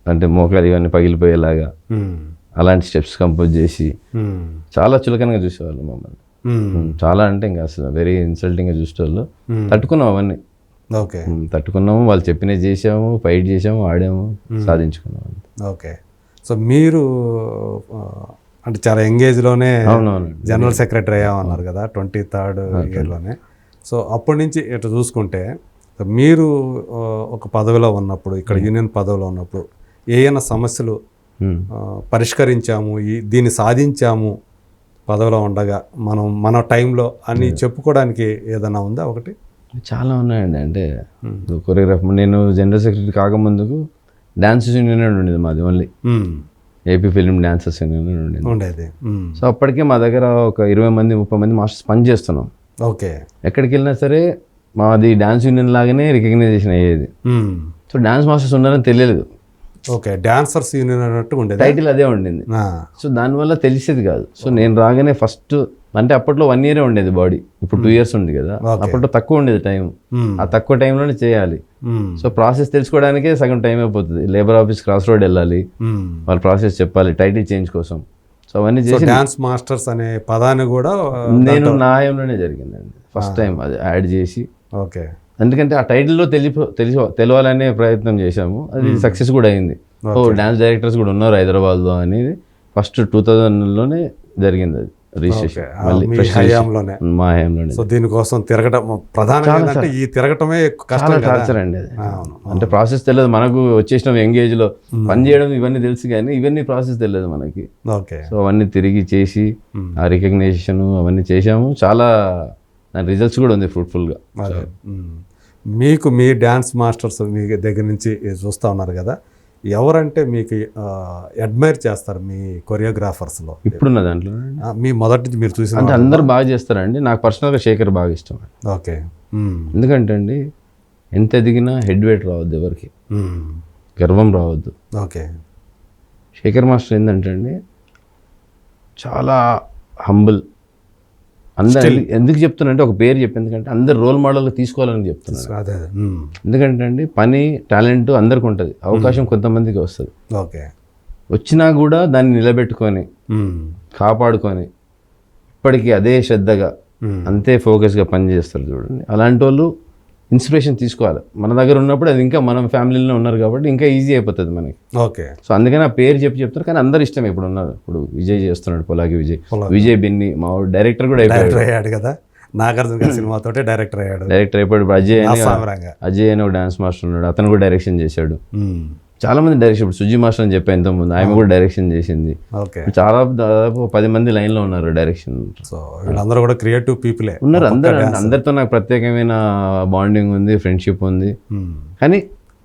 అంటే మోకాలు ఇవన్నీ పగిలిపోయేలాగా అలాంటి స్టెప్స్ కంపోజ్ చేసి చాలా చులకనగా చూసేవాళ్ళు మమ్మల్ని. చాలా అంటే ఇంకా అసలు వెరీ ఇన్సల్టింగ్గా చూసేవాళ్ళు. తట్టుకున్నాం అవన్నీ. ఓకే. తట్టుకున్నాము, వాళ్ళు చెప్పినవి చేసాము, ఫైట్ చేసాము, ఆడాము, సాధించుకున్నాము. ఓకే. సో మీరు అంటే చాలా ఎంగేజ్లోనే జనరల్ సెక్రటరీ అయ్యామన్నారు కదా, 23rd ఇయర్లోనే. సో అప్పటి నుంచి ఇట్లా చూసుకుంటే మీరు ఒక పదవిలో ఉన్నప్పుడు, ఇక్కడ యూనియన్ పదవిలో ఉన్నప్పుడు ఏమైనా సమస్యలు పరిష్కరించాము, దీన్ని సాధించాము పదవిలో ఉండగా మన టైంలో అని చెప్పుకోవడానికి ఏదైనా ఉందా? ఒకటి చాలా ఉన్నాయండి. అంటే కొరియోగ్రాఫర్, నేను జనరల్ సెక్రటరీ కాకముందుకు డాన్సర్స్ యూనియన్ ఉండేది మాది, only AP film dancers union ఉండేది. సో అప్పటికే మా దగ్గర ఒక 20 మంది 30 మంది మాస్టర్స్ పని చేస్తున్నాం. ఓకే. ఎక్కడికి వెళ్ళినా సరే మాది డాన్స్ యూనియన్ లాగానే రికగ్నైజేషన్ అయ్యేది. సో డాన్స్ మాస్టర్స్ ఉన్నారని తెలియదు. ఓకే. డాన్సర్స్ యూనియన్ అన్నట్టు ఉండేది, టైటిల్ అదే ఉండింది. సో దానివల్ల తెలిసేది కాదు. సో నేను రాగానే ఫస్ట్, అంటే అప్పట్లో 1 year ఉండేది బాడీ, ఇప్పుడు 2 years ఉంది కదా. అప్పట్లో తక్కువ ఉండేది టైం, ఆ తక్కువ టైంలోనే చేయాలి. సో ప్రాసెస్ తెలుసుకోవడానికే సగం టైం అయిపోతుంది. లేబర్ ఆఫీస్ క్రాస్ రోడ్ వెళ్ళాలి, వాళ్ళ ప్రాసెస్ చెప్పాలి టైటిల్ చేంజ్ కోసం. సో అవన్నీ చేసి డాన్స్ మాస్టర్స్ అనే పదాన్ని కూడా నేను నా హయాంలోనే జరిగిందండి ఫస్ట్ టైం అది యాడ్ చేసి. ఓకే. ఎందుకంటే ఆ టైటిల్లో తెలవాలనే ప్రయత్నం చేశాము, అది సక్సెస్ కూడా అయింది. డాన్స్ డైరెక్టర్స్ కూడా ఉన్నారు హైదరాబాద్లో అనేది ఫస్ట్ 2000లోనే జరిగింది అది రిజిస్ట్రేషన్, మా హయాంలోనే. సో దీనికోసం తిరగటం ప్రధానంగా ఈ తిరగటమే చాలా టార్చర్ అండి అది. అంటే ప్రాసెస్ తెలియదు మనకు, వచ్చేసినాం ఎంగేజ్లో పని చేయడం ఇవన్నీ తెలుసు కానీ ఇవన్నీ ప్రాసెస్ తెలియదు మనకి. ఓకే. సో అవన్నీ తిరిగి చేసి ఆ రికగ్నైజేషన్ అవన్నీ చేసాము. చాలా దాని రిజల్ట్స్ కూడా ఉంది ఫ్రూట్ఫుల్గా. మీకు మీ డ్యాన్స్ మాస్టర్స్ మీ దగ్గర నుంచి చూస్తూ ఉన్నారు కదా, ఎవరంటే మీకు అడ్మైర్ చేస్తారు మీ కొరియోగ్రాఫర్స్లో ఇప్పుడున్న దాంట్లో? మీ మొదటి నుంచి మీరు చూసిన అంటే అందరు బాగా చేస్తారండి, నాకు పర్సనల్గా శేఖర్ బాగా ఇష్టం. ఓకే. ఎందుకంటే అండి ఎంత ఎదిగినా హెడ్ వెయిట్ రావద్దు, ఎవరికి గర్వం రావద్దు. ఓకే. శేఖర్ మాస్టర్ ఏంటంటే అండి చాలా హంబుల్. అందరు ఎందుకు చెప్తున్నానంటే ఒక పేరు చెప్పి, ఎందుకంటే అందరు రోల్ మోడల్గా తీసుకోవాలని చెప్తున్నారు. ఎందుకంటే అండి పని టాలెంట్ అందరికి ఉంటుంది, అవకాశం కొంతమందికి వస్తుంది. ఓకే. వచ్చినా కూడా దాన్ని నిలబెట్టుకొని కాపాడుకొని ఇప్పటికీ అదే శ్రద్ధగా అంతే ఫోకస్గా పనిచేస్తారు చూడండి. అలాంటి వాళ్ళు ఇన్స్పిరేషన్ తీసుకోవాలి. మన దగ్గర ఉన్నప్పుడు అది ఇంకా మనం ఫ్యామిలీలో ఉన్నారు కాబట్టి ఇంకా ఈజీ అయిపోతుంది మనకి. ఓకే. సో అందుకని ఆ పేరు చెప్తారు, కానీ అందరు ఇష్టమే. ఇప్పుడు ఉన్నారు, ఇప్పుడు విజయ్ చేస్తున్నాడు, పొలాకి విజయ్ బెన్ని మా డైరెక్టర్ కూడా అయ్యాడు కదా, నాగార్జున సినిమాతో డైరెక్టర్ అయ్యాడు. ఇప్పుడు అజయ్ అని ఒక డాన్స్ మాస్టర్ ఉన్నాడు, అతను కూడా డైరెక్షన్ చేశాడు. చాలా మంది డైరెక్షన్, ఇప్పుడు సుజీ మాస్టర్ అని చెప్పి ఎంతోమంది, ఆమె కూడా డైరెక్షన్ చేసింది. ఓకే. చాలా దాదాపు 10 మంది లైన్లో ఉన్నారు డైరెక్షన్. సో వీళ్ళందరూ కూడా క్రియేటివ్ పీపులే ఉన్నారు. అందరితో నాకు ప్రత్యేకమైన బాండింగ్ ఉంది, ఫ్రెండ్షిప్ ఉంది. కానీ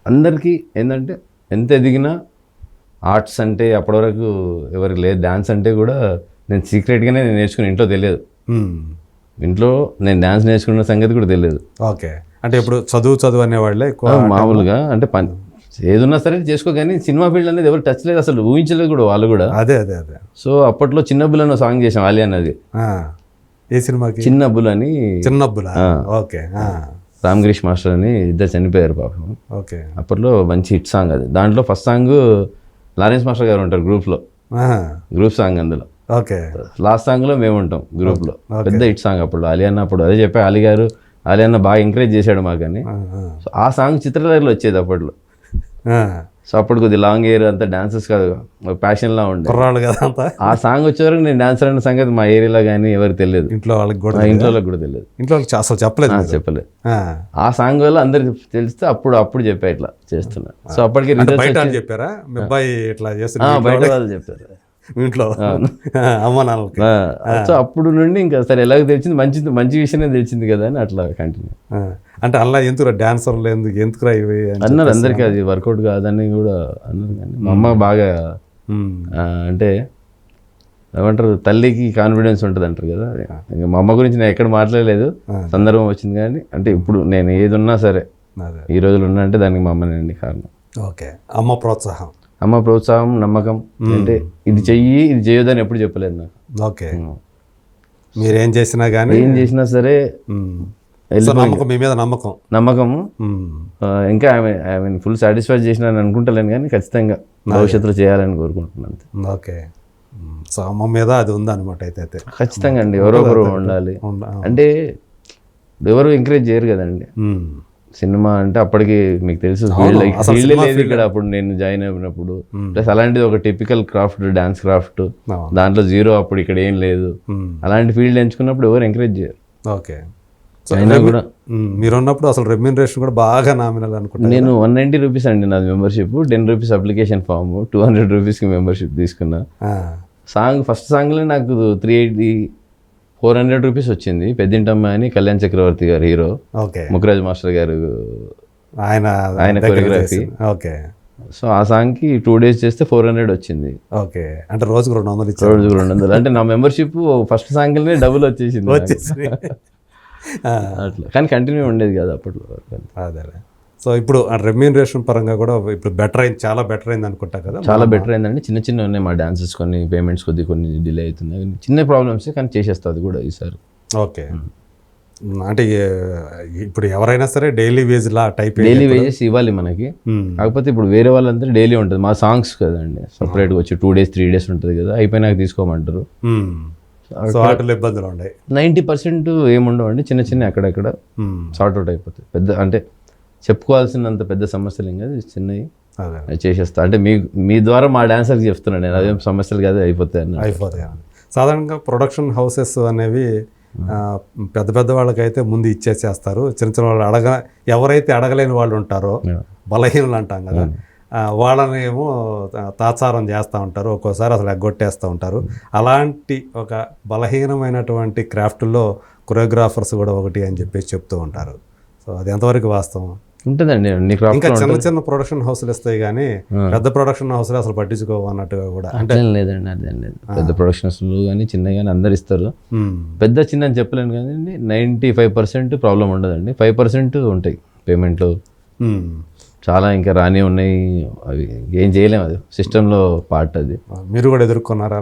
అందరికీ ఏంటంటే ఎంత ఎదిగినా ఆర్ట్స్ అంటే అప్పటి వరకు ఎవరికి లేదు. డ్యాన్స్ అంటే కూడా నేను సీక్రెట్గానే నేను నేర్చుకుని, ఇంట్లో తెలియదు. ఇంట్లో నేను డ్యాన్స్ నేర్చుకున్న సంగతి కూడా తెలియదు. ఓకే. అంటే ఇప్పుడు చదువు అనేవాళ్ళే ఎక్కువ మామూలుగా అంటే పని ఏదున్నా సరే చేసుకో, కానీ సినిమా ఫీల్డ్ అనేది ఎవరు టచ్ లేదు, అసలు ఊహించలేదు కూడా వాళ్ళు కూడా. అదే. సో అప్పట్లో చిన్నబ్బులు అని సాంగ్ చేసాం, ఆలియా అన్నది. ఏ సినిమాకి? చిన్నబ్బులు అని. చిన్నబ్బులా? ఓకే. రామగిరీష్ మాస్టర్ అని ఇద్దరు చనిపోయారు పాపం. ఓకే. అప్పట్లో మంచి హిట్ సాంగ్ అది. దాంట్లో ఫస్ట్ సాంగ్ లారెన్స్ మాస్టర్ గారు ఉంటారు గ్రూప్ సాంగ్ అందులో. ఓకే. లాస్ట్ సాంగ్లో మేము ఉంటాం గ్రూప్లో. పెద్ద హిట్ సాంగ్ అప్పుడు. అలీ అన్న అప్పుడు అదే చెప్పా, అలీ అన్న బాగా ఎంకరేజ్ చేశాడు మాకని. సో ఆ సాంగ్ చిత్రలహరిలో వచ్చేది అప్పట్లో. సో అప్పుడు కొద్దిగా లాంగ్ హెయిర్ అంతా డాన్సెస్ కాదు, ప్యాషన్లా ఉండే కుర్రాళ్ళు కదా అంతా. ఆ సాంగ్ వచ్చేవరకు నేను డాన్సర్ అన్న సంగతి మా ఏరియాలో కానీ ఎవరికి తెలియదు, ఇంట్లో వాళ్ళకి కూడా తెలియదు. ఇంట్లో అసలు చెప్పలేదు. ఆ సాంగ్ వల్ల అందరికి తెలిస్తే అప్పుడు చెప్పా ఇట్లా చేస్తున్నా. సో అప్పటికి చెప్పారా మీ అబ్బాయి ఇట్లా చేస్తున్నా? బయట వాళ్ళు చెప్పారు ఇంట్లో అమ్మ నాన్నలకి. సో అప్పుడు నుండి ఇంకా సరే ఎలాగో తెలిసింది, మంచి విషయమే తెలిసింది కదా అని అట్లా కంటిన్యూ. అంటే అలా ఎందుకు డాన్సర్లు ఎందుకురా ఇవి అన్నారు అందరికీ, అది వర్కౌట్ కాదని కూడా అన్నారు. కానీ మా అమ్మ బాగా అంటే ఏమంటారు, తల్లికి కాన్ఫిడెన్స్ ఉంటుంది అంటారు కదా. ఇంకా మా అమ్మ గురించి నేను ఎక్కడ మాట్లాడలేదు, సందర్భం వచ్చింది. కానీ అంటే ఇప్పుడు నేను ఏది ఉన్నా సరే ఈ రోజులు ఉన్నా అంటే దానికి మా అమ్మనండి కారణం. ఓకే. అమ్మ ప్రోత్సాహం, నమ్మకం. అంటే ఇది చెయ్యి ఇది చేయొద్దని ఎప్పుడు చెప్పలేదు నాకు. ఓకే. మీరేం చేసినా కానీ ఏం సరే మీ మీద నమ్మకము. ఇంకా ఐ మీన్ ఫుల్ సాటిస్ఫై చేసిన అనుకుంటలేను, కానీ ఖచ్చితంగా భవిష్యత్తులో చేయాలని కోరుకుంటున్నాను. ఓకే. సో అమ్మ మీద అది ఉందన్నమాట. అయితే ఖచ్చితంగా అండి, ఎవరో ఒకరు ఉండాలి. అంటే ఎవరు ఎంకరేజ్ చేయరు కదండి సినిమా అంటే. అప్పటికి మీకు తెలుసు ఫీల్డ్ లేదు ఇక్కడ అప్పుడు నేను జాయిన్ అయినప్పుడు. ప్లస్ అలాంటిది ఒక టిపికల్ క్రాఫ్ట్, డాన్స్ క్రాఫ్ట్, దాంట్లో జీరో అప్పుడు ఇక్కడ ఏం లేదు. అలాంటి ఫీల్డ్ ఎంచుకున్నప్పుడు ఎవరు ఎంకరేజ్ చేయరు. ఓకే. అయినా కూడా మీరు ఉన్నప్పుడు అసలు రెమ్యూనరేషన్ కూడా బాగా నామినల్ అనుకుంటున్నాను. నేను 190 రూపీస్ అండి నాది మెంబర్షిప్. 10 రూపీస్ అప్లికేషన్ ఫామ్, 200 రూపీస్కి మెంబర్షిప్ తీసుకున్నా. ఫస్ట్ సాంగ్లో నాకు 400 రూపీస్ వచ్చింది. పెద్దింటమ్మ అని కళ్యాణ్ చక్రవర్తి గారు హీరో, ముఖరాజ్ మాస్టర్ గారు ఆయన కొరియోగ్రఫీ. ఓకే. సో ఆ సాంగ్కి 2 days చేస్తే 400 వచ్చింది. ఓకే. అంటే రోజుకు 200 అంటే నా మెంబర్షిప్ ఫస్ట్ సాంగ్లోనే డబుల్ వచ్చేసింది. అట్లా కానీ కంటిన్యూ ఉండేది కాదు అప్పట్లో. అదే. సో ఇప్పుడు రెమ్యూనరేషన్ పరంగా కూడా ఇప్పుడు చాలా బెటర్ అయింది అనుకుంటా కదా? చాలా బెటర్ అయిందండి. చిన్న ఉన్నాయి మా డాన్సెస్, కొన్ని పేమెంట్స్ కొన్ని డిలే అవుతున్నాయి, చిన్న ప్రాబ్లమ్స్, కానీ చేసేస్తుంది అది కూడా ఈసారి. ఓకే. అంటే ఇప్పుడు ఎవరైనా సరే డైలీ వేజెస్ ఇవ్వాలి మనకి. కాకపోతే ఇప్పుడు వేరే వాళ్ళంతా డైలీ ఉంటుంది, మా సాంగ్స్ కదండి సపరేట్గా వచ్చి 2 days 3 days ఉంటుంది కదా, అయిపోయినాక తీసుకోమంటారు. వాటిలో ఇబ్బందులు ఉన్నాయి. 90% ఏముండవండి, చిన్న అక్కడక్కడ సార్ట్అవుట్ అయిపోతాయి. పెద్ద అంటే చెప్పుకోవాల్సినంత పెద్ద సమస్యలు ఏం కాదు, చిన్నవి చేసేస్తా. అంటే మీ ద్వారా మా డాన్సర్కి చెప్తున్నాను నేను, అదేం సమస్యలు కాదు, అయిపోతాయి. సాధారణంగా ప్రొడక్షన్ హౌసెస్ అనేవి పెద్ద వాళ్ళకైతే ముందు ఇచ్చేసేస్తారు. చిన్న వాళ్ళు ఎవరైతే అడగలేని వాళ్ళు ఉంటారో, బలహీనులు అంటాం కదా, వాళ్ళని ఏమో తాత్సారం చేస్తూ ఉంటారు, ఒక్కోసారి అసలు ఎగ్గొట్టేస్తూ ఉంటారు. అలాంటి ఒక బలహీనమైనటువంటి క్రాఫ్ట్లో కొరియోగ్రాఫర్స్ కూడా ఒకటి అని చెప్పేసి చెప్తూ ఉంటారు. సో అది ఎంతవరకు వాస్తవం ఉంటుందండి? ఇంకా చిన్న ప్రొడక్షన్ హౌస్లు ఇస్తాయి కానీ పెద్ద ప్రొడక్షన్ హౌస్లు అసలు పట్టించుకోవు అన్నట్టుగా కూడా అంటే లేదండి. అదేం లేదు, పెద్ద ప్రొడక్షన్స్లు కానీ చిన్న కానీ అందరు ఇస్తారు. పెద్ద చిన్న అని చెప్పలేను కానీ 95% ప్రాబ్లం ఉండదండి. 5% ఉంటాయి పేమెంట్లు, చాలా ఇంకా రాని ఉన్నాయి, అవి ఏం చేయలేము, అది సిస్టంలో పార్ట్. అది మీరు కూడా ఎదుర్కొన్నారా?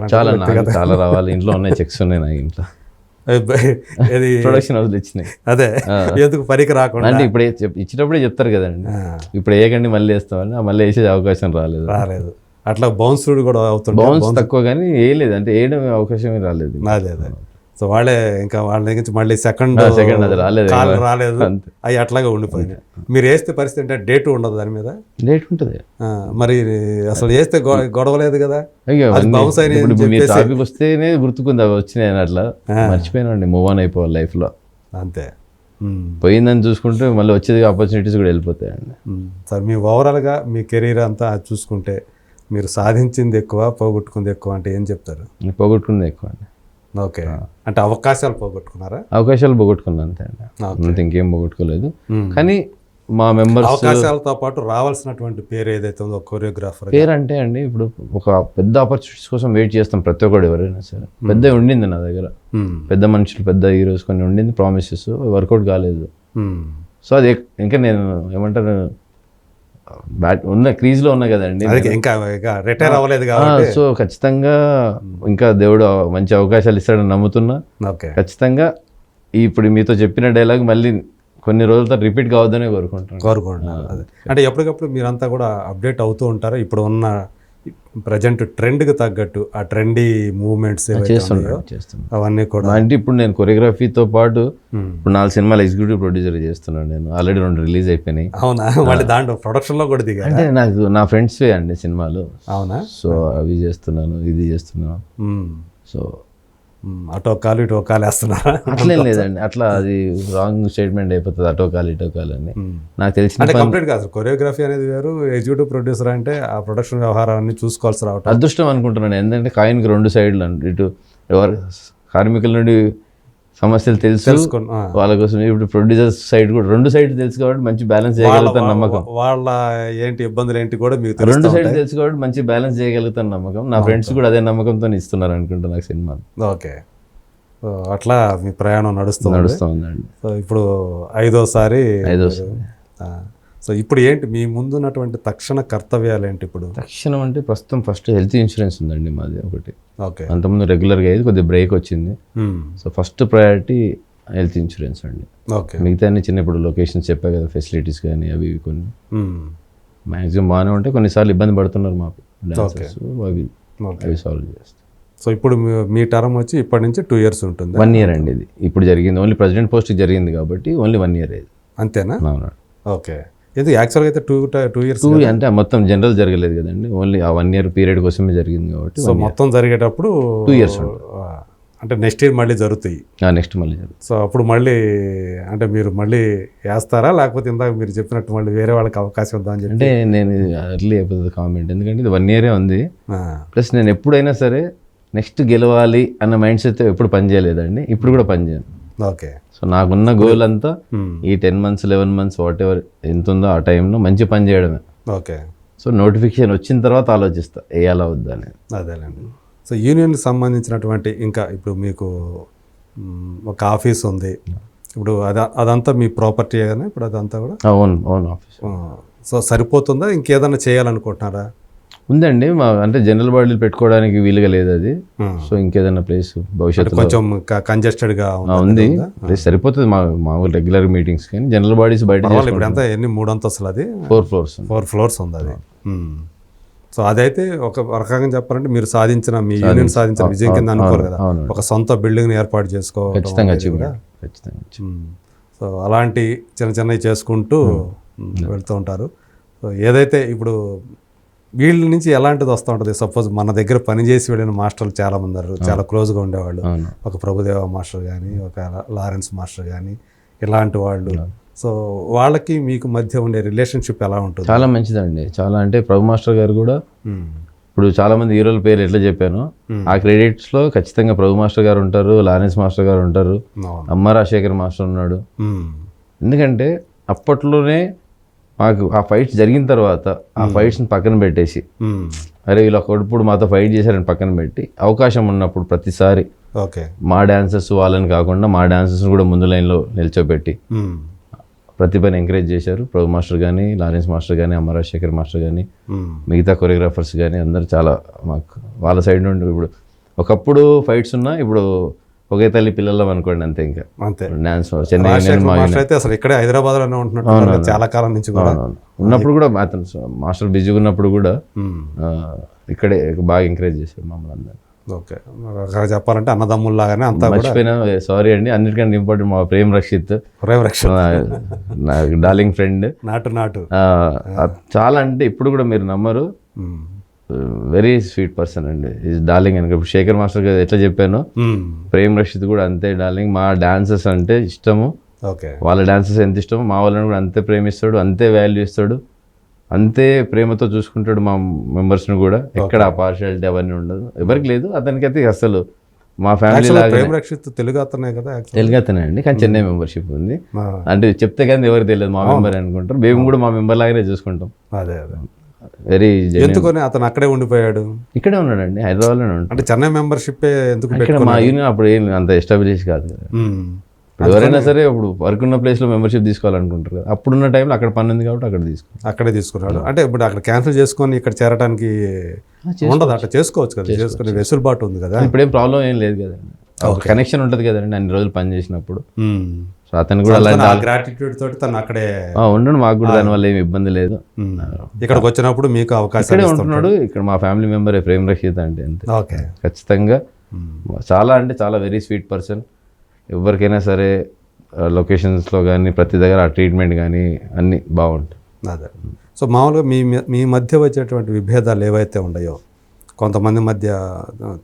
చాలా రావాలి, ఇంట్లో ఉన్నాయి, చెక్స్ ఉన్నాయి నా ఇంట్లో, ప్రొడక్షన్ హౌస్లు ఇచ్చినాయి. అదే ఎందుకు పనికి రాకుండా అంటే ఇప్పుడు ఇచ్చినప్పుడే చెప్తారు కదండి, ఇప్పుడు వేయకండి మళ్ళీ వేస్తామని, మళ్ళీ వేసే అవకాశం రాలేదు. అట్లా బౌన్స్ కూడా అవుతుంది, బౌన్స్ తక్కువ కానీ వేయలేదు, అంటే వేయడం అవకాశమే రాలేదు. అదే. సో వాళ్ళ దగ్గర నుంచి మళ్ళీ సెకండ్ అది రాలేదు, అవి అట్లాగే ఉండిపోయినాయి. మీరు వేస్తే పరిస్థితి అంటే డేట్ ఉండదు, దాని మీద డేట్ ఉంటుంది. మరి అసలు వేస్తే గొడవలేదు కదా, టాపిక్ వస్తేనే గుర్తుకుంది, అవి వచ్చినాయి అట్లా మర్చిపోయినా, మూవ్ ఆన్ అయిపోవాలి లైఫ్లో. అంతే. పోయిందని చూసుకుంటే మళ్ళీ వచ్చేది ఆపర్చునిటీస్ కూడా వెళ్ళిపోతాయండి. సార్ మీ ఓవరాల్గా మీ కెరీర్ అంతా చూసుకుంటే మీరు సాధించింది ఎక్కువ, పోగొట్టుకుంది ఎక్కువ అంటే ఏం చెప్తారు? పోగొట్టుకుంది ఎక్కువ అండి. ఓకే, అంటే అవకాశాలు పోగొట్టుకున్నారా? అవకాశాలు పోగొట్టుకున్నాను అంతే అండి, అంత ఇంకేం పోగొట్టుకోలేదు. కానీ మా మెంబర్స్ అవకాశాలతో పాటు రావాల్సినటువంటి పేరు ఏదైతే ఉందో కొరియోగ్రాఫర్ పేరు అంటే అండి, ఇప్పుడు ఒక పెద్ద ఆపర్చునిటీస్ కోసం వెయిట్ చేస్తాం ప్రతి ఒక్కడు, ఎవరైనా సరే. పెద్ద ఉండింది నా దగ్గర, పెద్ద మనుషులు, పెద్ద హీరోస్ కొన్ని ఉండింది, ప్రామిసెస్ వర్కౌట్ కాలేదు. సో అది ఇంకా నేను ఏమంటారు, ఉన్న క్రీజ్లో ఉన్నా కదండి, ఇంకా రిటైర్ అవ్వలేదు కాబట్టి. సో ఖచ్చితంగా ఇంకా దేవుడు మంచి అవకాశాలు ఇస్తాడని నమ్ముతున్నా. ఖచ్చితంగా ఇప్పుడు మీతో చెప్పిన డైలాగ్ మళ్ళీ కొన్ని రోజుల తర్వాత రిపీట్ కావద్దనే కోరుకుంటున్నాను. అదే అంటే ఎప్పటికప్పుడు మీరంతా కూడా అప్డేట్ అవుతూ ఉంటారు. ఇప్పుడు ఉన్న ప్రజెంట్ ట్రెండ్కి తగ్గట్టు ఆ ట్రెండీ మూవ్మెంట్స్ చేస్తున్నాను అవన్నీ కూడా. అంటే ఇప్పుడు నేను కొరియోగ్రఫీతో పాటు ఇప్పుడు 4 సినిమాలు ఎగ్జిక్యూటివ్ ప్రొడ్యూసర్ చేస్తున్నాను. నేను ఆల్రెడీ 2 రిలీజ్ అయిపోయినాయి. అవునా? మళ్ళీ దాంట్లో ప్రొడక్షన్లో కూడా దిగా? అంటే నాకు నా ఫ్రెండ్స్వే అండి సినిమాలు. అవునా? సో అవి చేస్తున్నాను, ఇది చేస్తున్నాను. సో అటో కాలు ఇటో కాలు వేస్తున్నారా? అట్లేం లేదండి, అట్లా అది రాంగ్ స్టేట్మెంట్ అయిపోతుంది, అటో కాలు ఇటో కాలు అని. నాకు తెలిసిన కంప్లీట్ కాదు. కొరియోగ్రఫీ అనేది వేరు, ఎగ్జిక్యూటివ్ ప్రొడ్యూసర్ అంటే ఆ ప్రొడక్షన్ వ్యవహారాన్ని చూసుకోవాల్సి రావటం అదృష్టం అనుకుంటున్నాను. ఎందుకంటే కాయిన్కి 2 సైడ్లు అండి. ఇటు ఎవరు కార్మికుల నుండి సమస్యలు తెలుసుకుని వాళ్ళ కోసం, ఇప్పుడు ప్రొడ్యూసర్స్ సైడ్ కూడా 2 సైడ్ తెలుసు కాబట్టి మంచి బ్యాలెన్స్ చేయగలుగుతాను నమ్మకం. వాళ్ళ ఏంటి ఇబ్బందులు ఏంటి కూడా మీకు 2 సైడ్ తెలుసు కాబట్టి మంచి బ్యాలెన్స్ చేయగలుగుతాను నమ్మకం. నా ఫ్రెండ్స్ కూడా అదే నమ్మకంతో ఇస్తున్నారు అనుకుంటా నాకు సినిమాలు. ఓకే, అట్లా మీ ప్రయాణం నడుస్తుందండి. సో ఇప్పుడు 5వసారి. సో ఇప్పుడు ఏంటి మీ ముందున్నటువంటి తక్షణ కర్తవ్యాలు ఏంటి ఇప్పుడు? తక్షణం అంటే ప్రస్తుతం ఫస్ట్ హెల్త్ ఇన్సూరెన్స్ ఉందండి మాది ఒకటి. ఓకే, అంతకుముందు రెగ్యులర్గా అయ్యేది, కొద్దిగా బ్రేక్ వచ్చింది. So first priority health insurance అండి. ఓకే, మిగతా అన్ని చిన్న ఇప్పుడు లొకేషన్స్ చెప్పా కదా, ఫెసిలిటీస్ కానీ అవి కొన్ని మ్యాక్సిమం బాగానే ఉంటాయి. కొన్నిసార్లు ఇబ్బంది పడుతున్నారు మాకు డాన్సర్స్, అవి సాల్వ్ చేస్తాం. సో ఇప్పుడు మీ టర్మ్ వచ్చి ఇప్పటి నుంచి 2 years ఉంటుంది? 1 year అండి. ఇది ఇప్పుడు జరిగింది, ఓన్లీ ప్రెసిడెంట్ పోస్ట్ జరిగింది కాబట్టి ఓన్లీ 1 year ఇది. అంతేనా? అవును. ఓకే, ఇది యాక్చువల్గా అయితే 2 years అంటే మొత్తం జనరల్ జరగలేదు కదండి, ఓన్లీ ఆ 1 year పీరియడ్ కోసమే జరిగింది కాబట్టి. సో మొత్తం జరిగేటప్పుడు 2 years అంటే నెక్స్ట్ ఇయర్ మళ్ళీ జరుగుతాయి. నెక్స్ట్ మళ్ళీ జరుగుతుంది. సో అప్పుడు మళ్ళీ అంటే మీరు మళ్ళీ వేస్తారా, లేకపోతే ఇందాక మీరు చెప్పినట్టు మళ్ళీ వేరే వాళ్ళకి అవకాశం ఉందా అని చెప్పి? అంటే నేను అర్లీ అయిపోతుంది కామెంట్, ఎందుకంటే ఇది 1 year ఉంది. ప్లస్ నేను ఎప్పుడైనా సరే నెక్స్ట్ గెలవాలి అన్న మైండ్ సెట్ ఎప్పుడు పనిచేయలేదండి, ఇప్పుడు కూడా పనిచేయను. ఓకే, సో నాకున్న గోల్ అంతా ఈ 10 months 11 months వాట్ ఎవర్ ఎంత ఉందో ఆ టైంలో మంచి పని చేయడమే. ఓకే, సో నోటిఫికేషన్ వచ్చిన తర్వాత ఆలోచిస్తా వేయాలా వద్దా అని. అదేలేండి. సో యూనియన్కి సంబంధించినటువంటి ఇంకా ఇప్పుడు మీకు ఒక ఆఫీస్ ఉంది, ఇప్పుడు అదంతా మీ ప్రాపర్టీ కదా ఇప్పుడు అదంతా కూడా? అవును ఆఫీస్. సో సరిపోతుందా, ఇంకేదన్నా చేయాలనుకుంటున్నారా? ఉందండి, మా అంటే జనరల్ బాడీలు పెట్టుకోవడానికి వీలుగా లేదు అది. సో ఇంకేదైనా ప్లేస్ భవిష్యత్తులో కొంచెం కంజెస్టెడ్గా ఉంది, ప్లేస్ సరిపోతుంది మా రెగ్యులర్ మీటింగ్స్. కానీ జనరల్ బాడీస్ బయట ఇప్పుడు ఎంత ఎన్ని 3 అంతస్తులు? అది 4 floors. 4 floors ఉంది అది. సో అదైతే ఒక రకంగా చెప్పాలంటే మీరు సాధించిన, మీ యూనియన్ సాధించిన విజయం కింద అనుకోరు కదా, ఒక సొంత బిల్డింగ్ని ఏర్పాటు చేసుకోవడం. ఖచ్చితంగా. సో అలాంటి చిన్నవి చేసుకుంటూ వెళ్తూ ఉంటారు. సో ఏదైతే ఇప్పుడు వీళ్ళ నుంచి ఎలాంటిది వస్తూ ఉంటుంది? సపోజ్ మన దగ్గర పనిచేసి వెళ్ళిన మాస్టర్లు చాలామంది ఉన్నారు, చాలా క్లోజ్గా ఉండేవాళ్ళు. ఒక ప్రభుదేవ మాస్టర్ కానీ, ఒక లారెన్స్ మాస్టర్ కానీ, ఇలాంటి వాళ్ళు. సో వాళ్ళకి మీకు మధ్య ఉండే రిలేషన్షిప్ ఎలా ఉంటుంది? చాలా మంచిదండి, చాలా. అంటే ప్రభు మాస్టర్ గారు కూడా ఇప్పుడు చాలా మంది హీరోల పేరు ఎట్లా చెప్పాను, ఆ క్రెడిట్స్లో ఖచ్చితంగా ప్రభు మాస్టర్ గారు ఉంటారు, లారెన్స్ మాస్టర్ గారు ఉంటారు, అమ్మ రాజశేఖర్ మాస్టర్ ఉన్నాడు. ఎందుకంటే అప్పట్లోనే మాకు ఆ ఫైట్స్ జరిగిన తర్వాత ఆ ఫైట్స్ని పక్కన పెట్టేసి, అరే వీళ్ళు ఒకప్పుడు మాతో ఫైట్ చేశారని పక్కన పెట్టి, అవకాశం ఉన్నప్పుడు ప్రతిసారి మా డాన్సర్స్ వాళ్ళని కాకుండా మా డాన్సర్స్ కూడా ముందు లైన్లో నిల్చోబెట్టి ప్రతిభని ఎంకరేజ్ చేశారు. ప్రభు మాస్టర్ కానీ, లారెన్స్ మాస్టర్ కానీ, అమ్మ రాజశేఖర్ మాస్టర్ కానీ, మిగతా కొరియోగ్రాఫర్స్ కానీ అందరు చాలా మాకు వాళ్ళ సైడ్ నుండి. ఇప్పుడు ఒకప్పుడు ఫైట్స్ ఉన్నా ఇప్పుడు ఒకే తల్లి పిల్లలం అనుకోండి, అంతే. ఇంకా అంతే. డాన్స్ చెన్నై అసలు ఇక్కడే హైదరాబాద్లోనే ఉంటున్నట్టు చాలా కాలం నుంచి ఉన్నప్పుడు కూడా మాస్టర్ బిజీగా ఉన్నప్పుడు కూడా ఇక్కడే బాగా ఎంకరేజ్ చేశారు మమ్మల్ని అందరూ. ఓకే, చెప్పాలంటే అన్నదమ్ముల్లాగానే అంతా. మర్చిపోయినా సారీ అండి, అన్నిటికంటే ఇంపార్టెంట్ మా ప్రేమ్ రక్షిత్ నా డార్లింగ్ ఫ్రెండ్, నాటు చాలా. అంటే ఇప్పుడు కూడా మీరు నమ్మరు, వెరీ స్వీట్ పర్సన్ అండి, ఈజ్ డార్లింగ్ అని. ఇప్పుడు శేఖర్ మాస్టర్ గారు ఎట్లా చెప్పాను, ప్రేమ్ రక్షిత్ కూడా అంతే డార్లింగ్. మా డాన్సర్స్ అంటే ఇష్టము, ఓకే. వాళ్ళ డాన్సెస్ ఎంత ఇష్టమో మా వాళ్ళని కూడా అంతే ప్రేమిస్తాడు, అంతే వాల్యూ ఇస్తాడు, అంతే ప్రేమతో చూసుకుంటాడు మా మెంబర్స్ని కూడా. ఎక్కడ ఆ పార్షియాలిటీ అవన్నీ ఉండదు, ఎవరికి లేదు. అతనికైతే అసలు మా ఫ్యామిలీ లాగా. ప్రేమ్ రక్షిత్ తెలుగు అతనే కదా? తెలుగు అతనే అండి, కానీ చెన్నై మెంబర్షిప్ ఉంది. అంటే చెప్తే కానీ ఎవరికి తెలియదు మా మెంబర్ అనుకుంటారు. మేము కూడా మా మెంబర్ లాగానే చూసుకుంటాం. అదే అదే. వెరీ ఎందుకని అతను అక్కడే ఉండిపోయాడు? ఇక్కడే ఉన్నాడండి, హైదరాబాద్లోనే ఉంటాడు. అంటే చెన్నై మెంబర్షిప్ ఎందుకు? ఇక్కడ మా యూనియన్ అప్పుడు ఏం అంత ఎస్టాబ్లిష్ కాదు కదా. ఎవరైనా సరే ఇప్పుడు వర్క్ ఉన్న ప్లేస్లో మెంబర్షిప్ తీసుకోవాలనుకుంటారు కదా. అప్పుడున్న టైంలో అక్కడ పని ఉంది కాబట్టి అక్కడే తీసుకున్నాడు. అంటే ఇప్పుడు అక్కడ క్యాన్సిల్ చేసుకొని ఇక్కడ చేరడానికి ఉండదు, అట్లా చేసుకోవచ్చు కదా, చేసుకునే వెసులుబాటు ఉంది కదా. ఇప్పుడేం ప్రాబ్లం ఏం లేదు కదండి, కనెక్షన్ ఉంటుంది కదండి అన్ని రోజులు పని చేసినప్పుడు. సో అతను కూడా అలాంటి గ్రాటిట్యూడ్ తోటి తను అక్కడే ఉండడు. మాకు కూడా దానివల్ల ఏమి ఇబ్బంది లేదు. ఇక్కడికి వచ్చినప్పుడు మీకు అవకాశం ఇక్కడే ఉంటున్నాడు. ఇక్కడ మా ఫ్యామిలీ మెంబర్ ప్రేమ్ రక్షిత్ అంటే అంతే. ఓకే. ఖచ్చితంగా చాలా అంటే చాలా వెరీ స్వీట్ పర్సన్. ఎవరికైనా సరే లొకేషన్స్లో కానీ ప్రతి దగ్గర ఆ ట్రీట్మెంట్ కానీ అన్నీ బాగుంటాయి. అదే. సో మామూలుగా మీ మధ్య వచ్చేటువంటి విభేదాలు ఏవైతే ఉన్నాయో, కొంతమంది మధ్య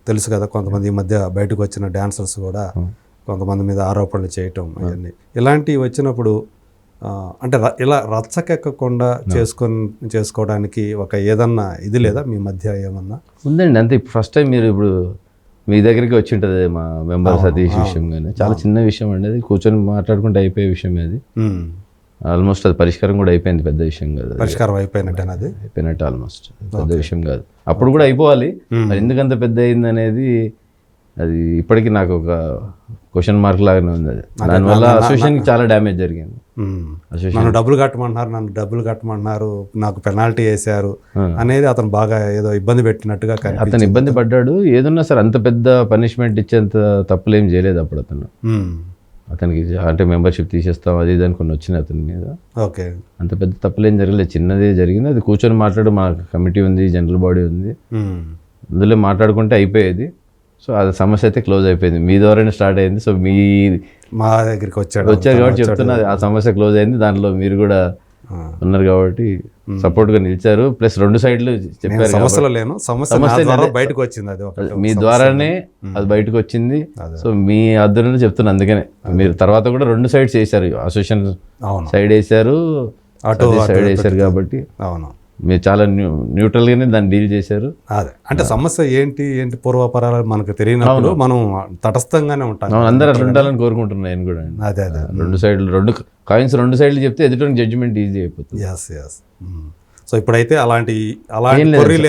తెలుసు కదా, కొంతమంది ఈ మధ్య బయటకు వచ్చిన డాన్సర్స్ కూడా కొంతమంది మీద ఆరోపణలు చేయటం, అవన్నీ ఇలాంటివి వచ్చినప్పుడు అంటే ఇలా రచ్చకెక్కకుండా చేసుకోవడానికి ఒక ఏదన్నా ఇది లేదా మీ మధ్య ఏమన్నా ఉందండి? అంతే. ఫస్ట్ టైం మీరు ఇప్పుడు మీ దగ్గరికి వచ్చి ఉంటుంది మా మెంబర్ సతీష్ విషయం కానీ, చాలా చిన్న విషయం అండి అది, కూర్చొని మాట్లాడుకుంటే అయిపోయే విషయం అది. ఆల్మోస్ట్ అది పరిష్కారం కూడా అయిపోయింది, పెద్ద విషయం కాదు. పరిష్కారం అయిపోయినట్టు అది అయిపోయినట్టు ఆల్మోస్ట్ పెద్ద విషయం కాదు. అప్పుడు కూడా అయిపోవాలి, మరి ఎందుకంత పెద్ద అయింది అనేది అది ఇప్పటికీ నాకు ఒక క్వశ్చన్ మార్క్ లాగానే ఉంది. అది దానివల్ల అసోసియేషన్కి చాలా డ్యామేజ్ జరిగింది. నన్ను డబ్బులు కట్టమంటున్నారు, నాకు పెనాల్టీ వేసారు అనేది అతను బాగా ఏదో ఇబ్బంది పెట్టినట్టుగా. అతను ఇబ్బంది పడ్డాడు. ఏదన్నా సరే అంత పెద్ద పనిష్మెంట్ ఇచ్చేంత తప్పులేం చేయలేదు అప్పుడు అతను. అతనికి అంటే మెంబర్షిప్ తీసేస్తాం అది ఇది అనుకుని వచ్చింది అతని మీద. ఓకే. అంత పెద్ద తప్పులేం జరగలేదు, చిన్నదే జరిగింది. అది కూర్చొని మాట్లాడు, మా కమిటీ ఉంది, జనరల్ బాడీ ఉంది, అందులో మాట్లాడుకుంటే అయిపోయేది. సో అది సమస్య అయితే క్లోజ్ అయిపోయింది. మీ ద్వారానే స్టార్ట్ అయింది. సో మా దగ్గరికి వచ్చారు కాబట్టి చెప్తున్నా, ఆ సమస్య క్లోజ్ అయింది. దాంట్లో మీరు కూడా ఉన్నారు కాబట్టి సపోర్ట్గా నిలిచారు. ప్లస్ రెండు సైడ్లు చెప్పారు, సమస్య బయటకు వచ్చింది, అది మీ ద్వారానే అది బయటకు వచ్చింది. సో మీ ఆధ్వర్యంలో చెప్తున్నా. అందుకనే మీరు తర్వాత కూడా రెండు సైడ్స్ వేసారు, అసోసియేషన్ సైడ్ వేసారు, అటు సైడ్ వేసారు. కాబట్టి అవును, మీరు చాలా న్యూట్రల్గానే దాన్ని డీల్ చేశారు. అదే అంటే సమస్య ఏంటి పూర్వపరాలు మనకు తెలియనప్పుడు మనం తటస్థంగానే ఉంటాం. అందరూ అట్లా ఉండాలని కోరుకుంటున్నాను నేను కూడా. అదే అదే. రెండు సైడ్లు, రెండు కాయిన్స్ రెండు సైడ్లు చెప్తే ఎదుటి జడ్జిమెంట్ ఈజీ అయిపోతుంది. సో ఇప్పుడైతే అలాంటి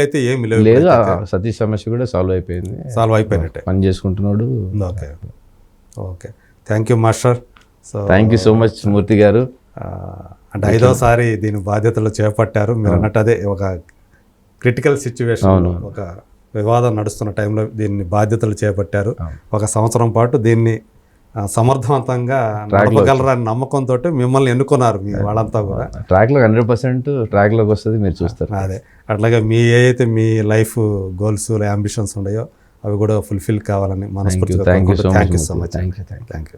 అయితే ఏమి లేదు. సతీష్ సమస్య కూడా సాల్వ్ అయిపోయినట్టే, పని చేసుకుంటున్నాడు. Okay okay. Thank you master. So thank you so much Murthy garu. అంటే 5వసారి దీని బాధ్యతలు చేపట్టారు మీరు అన్నట్టు. అదే ఒక క్రిటికల్ సిచ్యువేషన్, ఒక వివాదం నడుస్తున్న టైంలో దీన్ని బాధ్యతలు చేపట్టారు. 1 సంవత్సరం పాటు దీన్ని సమర్థవంతంగా నడపగలరని నమ్మకంతో మిమ్మల్ని ఎన్నుకున్నారు మీ వాళ్ళంతా కూడా. ట్రాక్లో 100% ట్రాక్లోకి వస్తుంది, మీరు చూస్తారు. అదే అట్లాగే మీ ఏదైతే మీ లైఫ్ గోల్స్ అంబిషన్స్ ఉన్నాయో అవి కూడా ఫుల్ఫిల్ కావాలని మనస్ఫూర్తిగా. Thank you so much. Thank you.